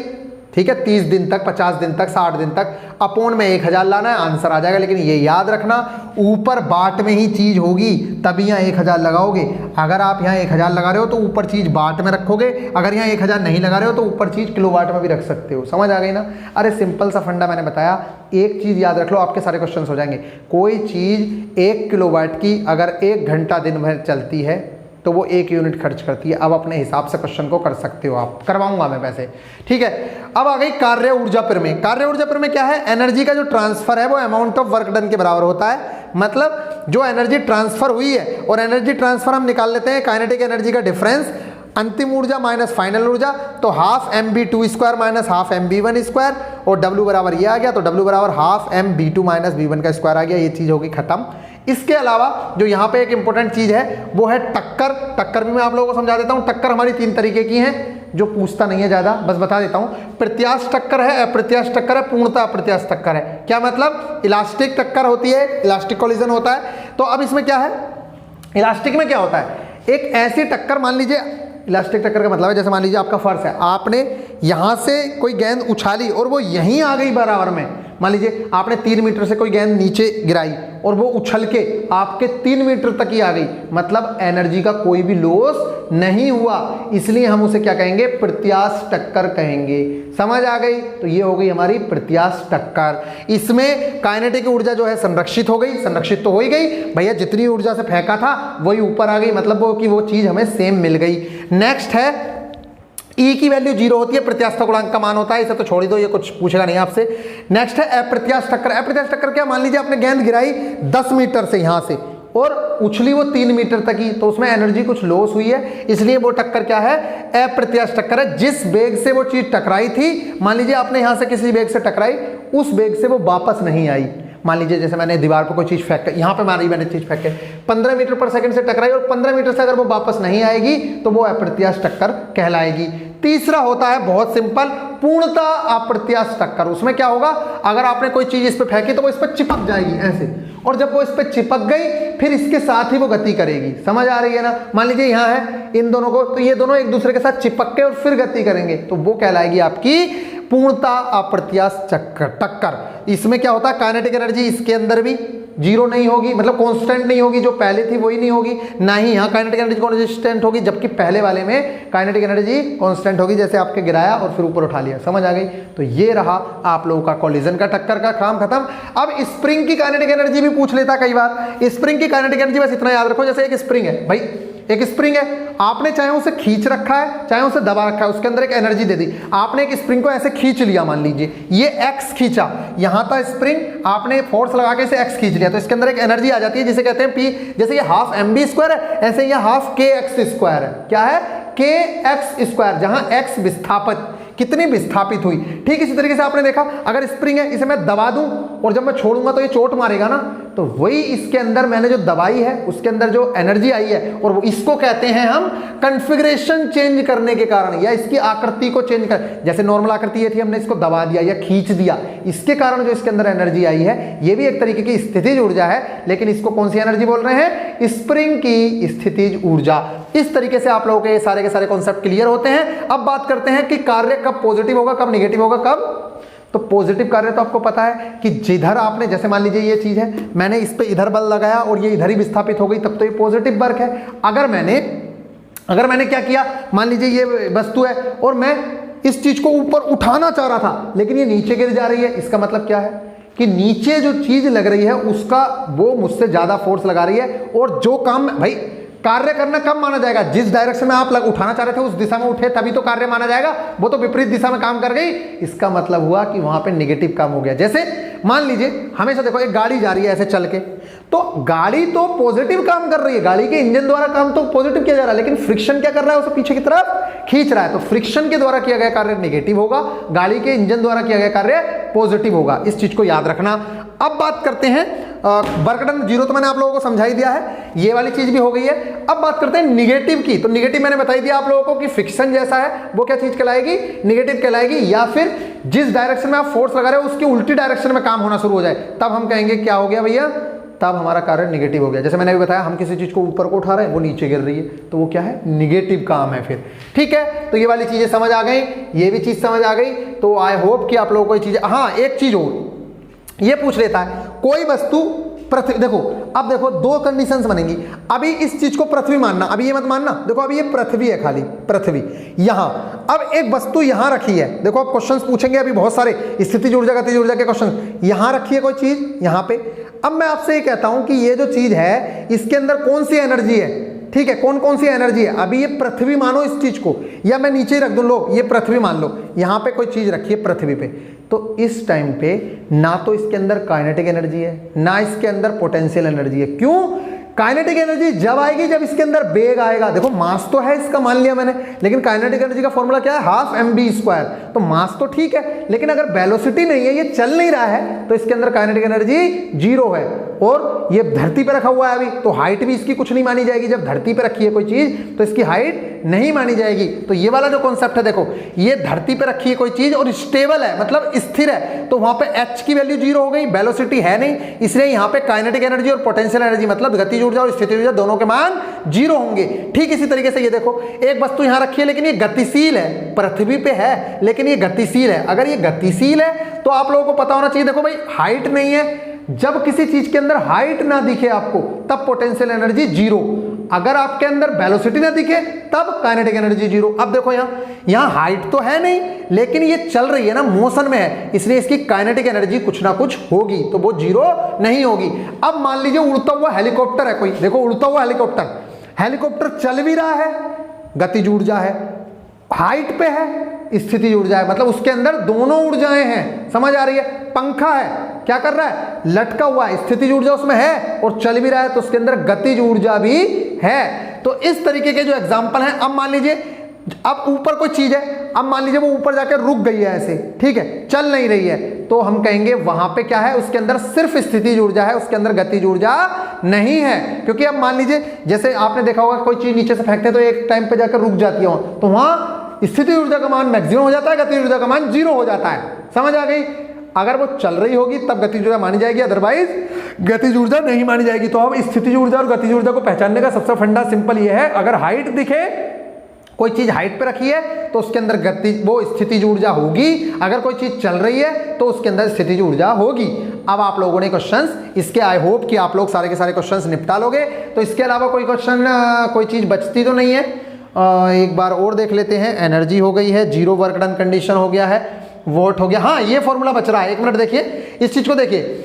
ठीक है, 30 दिन तक, 50 दिन तक, 60 दिन तक, अपोन में 1000 लाना है, आंसर आ जाएगा। लेकिन ये याद रखना, ऊपर बाट में ही चीज होगी तभी यहाँ 1000 लगाओगे। अगर आप यहाँ 1000 लगा रहे हो तो ऊपर चीज बाट में रखोगे, अगर यहाँ 1000 नहीं लगा रहे हो तो ऊपर चीज किलोवाट में भी रख सकते हो। समझ आ गई ना? अरे सिंपल सा फंडा मैंने बताया, एक चीज याद रख लो, आपके सारे क्वेश्चन हो जाएंगे। कोई चीज 1 किलोवाट की अगर 1 घंटा दिन भर चलती है तो वो 1 यूनिट खर्च करती है। अब अपने हिसाब से क्वेश्चन को कर सकते हो आप, करवाऊंगा मैं वैसे, ठीक है। अब आ गई कार्य ऊर्जा प्रमेय। कार्य ऊर्जा प्रमेय क्या है, एनर्जी का जो ट्रांसफर है वो अमाउंट ऑफ वर्क डन के बराबर होता है। मतलब जो एनर्जी ट्रांसफर हुई है, और एनर्जी ट्रांसफर हम निकाल लेते हैं काइनेटिक एनर्जी का डिफरेंस, अंतिम ऊर्जा माइनस फाइनल ऊर्जा, तो half mv2² minus half mv1², और W बराबर ये आ गया, तो W बराबर हाफ mv2 माइनस v1 का स्क्वायर आ गया। ये चीज होगी खत्म। इसके अलावा जो यहाँ पे एक इंपॉर्टेंट चीज है वो है टक्कर। टक्कर भी मैं आप लोगों को समझा देता हूँ। टक्कर हमारी 3 तरीके की है, जो पूछता नहीं है ज्यादा, बस बता देता हूँ। प्रत्यास्थ टक्कर है, अप्रत्यास्थ टक्कर है, पूर्णतः अप्रत्यास्थ टक्कर है। क्या मतलब, इलास्टिक टक्कर होती है, इलास्टिक कोलिजन होता है। तो अब इसमें क्या है, इलास्टिक में क्या होता है, एक ऐसी टक्कर, मान लीजिए इलास्टिक टक्कर का मतलब है, जैसे मान लीजिए आपका फर्श है, आपने यहाँ से कोई गेंद उछाली और वो यहीं आ गई बराबर में। मान लीजिए आपने 3 मीटर से कोई गेंद नीचे गिराई और वो उछल के आपके 3 मीटर तक ही आ गई, मतलब एनर्जी का कोई भी लॉस नहीं हुआ, इसलिए हम उसे क्या कहेंगे, प्रत्यास्थ टक्कर कहेंगे। समझ आ गई? तो ये हो गई हमारी प्रत्यास्थ टक्कर। इसमें काइनेटिक ऊर्जा जो है संरक्षित हो गई, संरक्षित तो हो ही गई भैया, जितनी ऊर्जा से फेंका था वही ऊपर आ गई, मतलब वो कि वो चीज हमें सेम मिल गई। नेक्स्ट है E की वैल्यू 0 होती है, प्रत्यास्थ गुणांक का मान होता है, इसे तो छोड़ ही दो, ये कुछ पूछेगा नहीं आपसे। नेक्स्ट है अप्रत्यास्थ टक्कर। अप्रत्यास्थ टक्कर क्या, मान लीजिए आपने गेंद गिराई 10 मीटर से यहाँ से और उछली वो 3 मीटर तक ही, तो उसमें एनर्जी कुछ लॉस हुई है, इसलिए वो टक्कर क्या है, अप्रत्यास्थ टक्कर है। जिस वेग से वो चीज टकराई थी, मान लीजिए आपने यहाँ से किसी वेग से टकराई, उस वेग से वो वापस नहीं आई। मान लीजिए जैसे मैंने दीवार पर कोई चीज फेंक कर, यहाँ पे मारी मैंने चीज फेंक के 15 मीटर पर सेकंड से टकराई और 15 मीटर से अगर वो वापस नहीं आएगी तो वो अप्रत्यास्थ टक्कर कहलाएगी। तीसरा होता है बहुत सिंपल, पूर्णतः अप्रत्यास्थ टक्कर। उसमें क्या होगा, अगर आपने कोई चीज इस पे फेंकी तो वो इस पे चिपक जाएगी ऐसे, और जब वो इस पे चिपक गई फिर इसके साथ ही वो गति करेगी। समझ आ रही है ना? मान लीजिए यहाँ है इन दोनों को, तो ये दोनों एक दूसरे के साथ चिपक के और फिर गति करेंगे, तो वो कहलाएगी आपकी पूर्णतः अप्रत्यास्थ टक्कर। इसमें क्या होता है, काइनेटिक एनर्जी इसके अंदर भी जीरो नहीं होगी, मतलब कांस्टेंट नहीं होगी, जो पहले थी वही नहीं होगी, ना ही यहाँ काइनेटिक एनर्जी कांस्टेंट होगी, जबकि पहले वाले में काइनेटिक एनर्जी कांस्टेंट होगी, जैसे आपके गिराया और फिर ऊपर उठा लिया। समझ आ गई? तो ये रहा आप लोगों का कोलिजन का टक्कर का काम खत्म। अब स्प्रिंग की काइनेटिक एनर्जी भी पूछ लेता कई बार। स्प्रिंग की काइनेटिक एनर्जी बस इतना याद रखो, जैसे एक स्प्रिंग है भाई, एक स्प्रिंग है, आपने चाहे उसे खींच रखा है चाहे उसे दबा रखा है, उसके अंदर एक एनर्जी दे दी। आपने एक स्प्रिंग को ऐसे खींच लिया, मान लीजिए ये एक्स खींचा, यहां था स्प्रिंग, आपने फोर्स लगा के इसे एक्स खींच लिया, तो इसके अंदर एक एनर्जी आ जाती है जिसे कहते हैं पी। जैसे ये हाफ mv स्क्वायर है, ऐसे ये हाफ के एक्स स्क्वायर है। क्या है? के एक्स स्क्वायर, जहां एक्स विस्थापित, कितनी विस्थापित हुई। ठीक इसी तरीके से आपने देखा, अगर स्प्रिंग है, इसे मैं दबा दूं और जब मैं छोड़ूंगा तो ये चोट मारेगा ना, तो वही इसके अंदर मैंने जो दबाई है उसके अंदर जो एनर्जी आई है, और वो इसको कहते हैं हम कॉन्फ़िगरेशन चेंज करने के कारण, या इसकी आकृति को चेंज कर, जैसे नॉर्मल आकृति ये थी, हमने इसको दबा दिया या खींच दिया, इसके कारण जो इसके अंदर एनर्जी आई है, ये भी एक तरीके की स्थितिज ऊर्जा है, लेकिन इसको कौन सी एनर्जी बोल रहे हैं? स्प्रिंग की स्थितिज ऊर्जा। इस तरीके से आप लोगों के सारे के सारे कॉन्सेप्ट क्लियर होते हैं। अब बात करते हैं कि कार्य कब पॉजिटिव होगा, कब नेगेटिव होगा, कब। तो पॉजिटिव कार्य तो आपको पता है कि जिधर आपने, जैसे मान लीजिए ये चीज है, मैंने इस पे इधर बल लगाया और ये इधर ही विस्थापित हो गई, तब तो ये पॉजिटिव वर्क है। अगर मैंने क्या किया, मान लीजिए ये वस्तु है और मैं इस चीज को ऊपर उठाना चाह रहा था, लेकिन ये नीचे गिर जा रही है, इसका मतलब क्या है कि नीचे जो चीज लग रही है उसका वो मुझसे ज्यादा फोर्स लगा रही है, और जो काम भाई कार्य करना कब माना जाएगा? जिस डायरेक्शन में आप उठाना चाह रहे थे उस दिशा में उठे तभी तो कार्य माना जाएगा, वो तो विपरीत दिशा में काम कर गई, इसका मतलब हुआ कि वहां पे नेगेटिव काम हो गया। जैसे मान लीजिए हमेशा देखो एक गाड़ी जा रही है ऐसे चल के, तो गाड़ी तो पॉजिटिव काम कर रही है, गाड़ी के इंजन द्वारा काम तो पॉजिटिव किया जा रहा है, लेकिन फ्रिक्शन क्या कर रहा है? उसे पीछे की तरफ खींच रहा है, तो फ्रिक्शन के द्वारा किया गया कार्य नेगेटिव होगा, गाड़ी के इंजन द्वारा किया गया कार्य पॉजिटिव होगा। इस चीज को याद रखना। अब बात करते हैं वर्क डन जीरो, तो मैंने आप लोगों को समझा ही दिया है, ये वाली चीज भी हो गई है। अब बात करते हैं निगेटिव की। तो निगेटिव मैंने बताई दिया आप लोगों को कि फ्रिक्शन जैसा है वो क्या चीज कहलाएगी? निगेटिव कहलाएगी। या फिर जिस डायरेक्शन में आप फोर्स लगा रहे हो उसकी उल्टी डायरेक्शन में काम होना शुरू हो जाए, तब हम कहेंगे क्या हो गया भैया? तब हमारा कार्य निगेटिव हो गया। जैसे मैंने अभी बताया, हम किसी चीज को ऊपर को उठा रहे हैं, वो नीचे गिर रही है, तो वो क्या है? निगेटिव काम है फिर। ठीक है, तो ये वाली चीजें समझ आ गई, ये भी चीज समझ आ गई। तो आई होप कि आप लोगों को ये चीजें, हाँ एक चीज और ये पूछ लेता है, कोई वस्तु पृथ्वी, देखो अब देखो दो कंडीशंस बनेंगी। अभी इस चीज को पृथ्वी मानना, अभी ये मत मानना, देखो अभी ये पृथ्वी है, खाली पृथ्वी यहां। अब एक वस्तु यहां रखी है, देखो अब क्वेश्चंस पूछेंगे अभी बहुत सारे स्थितिज ऊर्जा गतिज ऊर्जा के क्वेश्चन। यहां रखी है कोई चीज यहां पे, अब मैं आपसे ये कहता हूं कि ये जो चीज है इसके अंदर कौन सी एनर्जी है? ठीक है, कौन कौन सी एनर्जी है? अभी ये पृथ्वी मानो इस चीज को, या मैं नीचे रख दूं, लो ये पृथ्वी मान लो, यहां पे कोई चीज रखी है पृथ्वी पे, तो इस टाइम पे ना तो इसके अंदर काइनेटिक एनर्जी है ना इसके अंदर पोटेंशियल एनर्जी है। क्यों? काइनेटिक एनर्जी जब आएगी जब इसके अंदर वेग आएगा। देखो मास तो है इसका, मान लिया मैंने, लेकिन काइनेटिक एनर्जी का फॉर्मूला क्या है? Half mv square. तो मास तो ठीक है, लेकिन अगर वेलोसिटी नहीं है, ये चल नहीं रहा है, तो इसके अंदर काइनेटिक एनर्जी जीरो है। और ये धरती पे रखा हुआ है अभी, तो हाइट भी इसकी कुछ नहीं मानी जाएगी। जब धरती पे रखी है कोई चीज तो इसकी हाइट नहीं मानी जाएगी। तो ये वाला जो कॉन्सेप्ट है, देखो ये धरती पे रखी है कोई चीज और स्टेबल है, मतलब स्थिर है, तो वहां पे h की वैल्यू जीरो हो गई, वेलोसिटी है नहीं, इसलिए यहाँ पे काइनेटिक एनर्जी और पोटेंशियल एनर्जी मतलब गतिज ऊर्जा और स्थितिज ऊर्जा दोनों के मान जीरो होंगे। ठीक इसी तरीके से ये देखो, एक वस्तु यहां रखी है लेकिन ये गतिशील है, पृथ्वी पे है लेकिन ये गतिशील है। अगर ये गतिशील है तो आप लोगों को पता होना चाहिए, देखो भाई हाइट नहीं है, जब किसी चीज के अंदर हाइट ना दिखे आपको तब पोटेंशियल एनर्जी जीरो, अगर आपके अंदर वेलोसिटी ना दिखे तब काइनेटिक एनर्जी जीरो। अब देखो यहां हाइट तो है नहीं लेकिन ये चल रही है ना, मोशन में है, इसलिए इसकी काइनेटिक एनर्जी कुछ ना कुछ होगी, तो वो जीरो नहीं होगी। अब मान लीजिए उड़ता हुआ हेलीकॉप्टर है कोई, देखो उड़ता हुआ हेलीकॉप्टर चल भी रहा है, गतिज ऊर्जा है, हाइट पे है, स्थितिज ऊर्जा है, मतलब उसके अंदर दोनों ऊर्जाएं हैं। समझ आ रही है? पंखा है, क्या कर रहा है? लटका हुआ है, स्थितिज ऊर्जा उसमें है, और चल भी रहा है तो उसके अंदर गतिज ऊर्जा भी है। तो इस तरीके के जो एग्जाम्पल हैं, अब मान लीजिए अब ऊपर कोई चीज है, अब मान लीजिए वो ऊपर जाकर रुक गई है ऐसे, ठीक है, चल नहीं रही है, तो हम कहेंगे वहां पे क्या है? उसके अंदर सिर्फ स्थितिज ऊर्जा है, उसके अंदर गतिज ऊर्जा नहीं है। क्योंकि अब मान लीजिए जैसे आपने देखा होगा कोई चीज नीचे से फेंकते तो एक टाइम पे जाकर रुक जाती है, तो वहां स्थितिज ऊर्जा का मान मैक्सिमम हो जाता है, गतिज ऊर्जा का मान जीरो हो जाता है। समझ आ गई? अगर वो चल रही होगी तब गतिज ऊर्जा मानी जाएगी, अदरवाइज गतिज ऊर्जा नहीं मानी जाएगी। तो अब स्थितिज ऊर्जा और गतिज ऊर्जा को पहचानने का सबसे फंडा सिंपल ये है, अगर हाइट दिखे, कोई चीज हाइट पे रखी है तो उसके अंदर वो स्थितिज ऊर्जा होगी, अगर कोई चीज चल रही है तो उसके अंदर स्थितिज ऊर्जा होगी। अब आप लोगों ने क्वेश्चंस इसके, आई होप कि आप लोग सारे के सारे क्वेश्चंस निपटा लोगे। तो इसके अलावा कोई क्वेश्चन, कोई चीज़ बचती तो नहीं है। एक बार और देख लेते हैं। एनर्जी हो गई है, जीरो वर्क डन कंडीशन हो गया है, वोट हो गया। हाँ, ये फॉर्मूला बच रहा है, एक मिनट देखिए इस चीज को देखिए।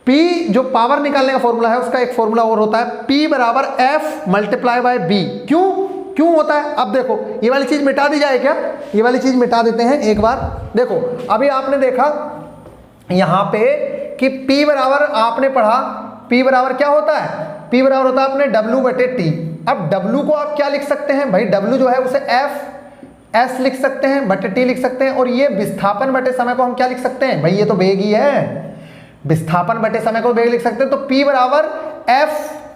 P जो पावर निकालने का फॉर्मूला है उसका एक फॉर्मूला और होता है, P बराबर F मल्टीप्लाई बाय B। क्यों होता है? अब देखो ये वाली चीज मिटा दी जाए क्या? ये वाली चीज मिटा देते हैं एक बार। देखो अभी आपने देखा यहां पे कि P बराबर आपने पढ़ा, P बराबर क्या होता है? P बराबर होता है अपने W बटे T। अब W को आप क्या लिख सकते हैं भाई? W जो है उसे F S लिख सकते हैं बटे T लिख सकते हैं, और ये विस्थापन बटे समय को हम क्या लिख सकते हैं भाई? ये तो वेग ही है, विस्थापन बटे समय को वेग लिख सकते हैं। तो P बराबर F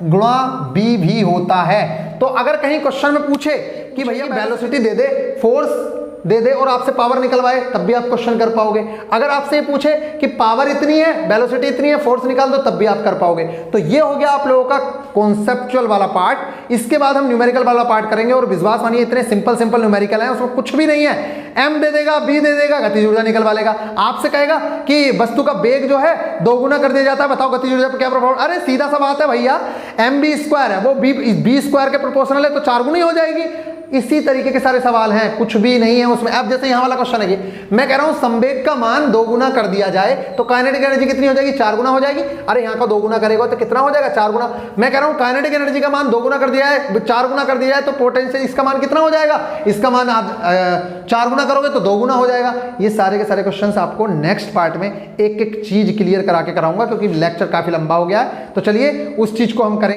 गुणा B भी होता है। तो अगर कहीं क्वेश्चन में पूछे कि भैया वेलोसिटी दे दे, फोर्स दे दे और आपसे पावर निकलवाए, तब भी आप क्वेश्चन कर पाओगे। अगर आपसे पूछे कि पावर इतनी है, वेलोसिटी इतनी है, फोर्स निकाल दो, तब भी आप कर पाओगे। तो ये हो गया आप लोगों का कॉन्सेप्चुअल वाला पार्ट। इसके बाद हम न्यूमेरिकल वाला पार्ट करेंगे, और विश्वास मानिए इतने सिंपल न्यूमेरिकल है, उसमें कुछ भी नहीं है। M दे देगा, B दे देगा, गतिज ऊर्जा निकलवा लेगा। आपसे कहेगा कि वस्तु का वेग जो है दोगुना कर दिया जाता है, बताओ गतिज ऊर्जा पर क्या प्रभाव? अरे सीधा सा बात है भैया, mb स्क्वायर है वो b स्क्वायर के प्रोपोर्शनल है, तो 4 गुनी हो जाएगी। इसी तरीके के सारे सवाल हैं, कुछ भी नहीं है उसमें। अब जैसे यहां वाला क्वेश्चन है, ये मैं कह रहा हूं संवेग का मान 2 गुना कर दिया जाए तो काइनेटिक एनर्जी कितनी हो जाएगी? 4 गुना हो जाएगी। अरे यहां का 2 गुना करेगा तो कितना हो जाएगा? 4 गुना। मैं कह रहा हूं काइनेटिक एनर्जी का मान 2 गुना कर दिया है, 4 गुना कर दिया है, तो पोटेंशियल इसका मान कितना हो जाएगा? इसका मान 4 गुना करोगे तो 2 गुना हो जाएगा। ये सारे के सारे क्वेश्चन आपको नेक्स्ट पार्ट में एक एक चीज क्लियर करा के कराऊंगा, क्योंकि लेक्चर काफी लंबा हो गया है। तो चलिए उस चीज को हम करेंगे।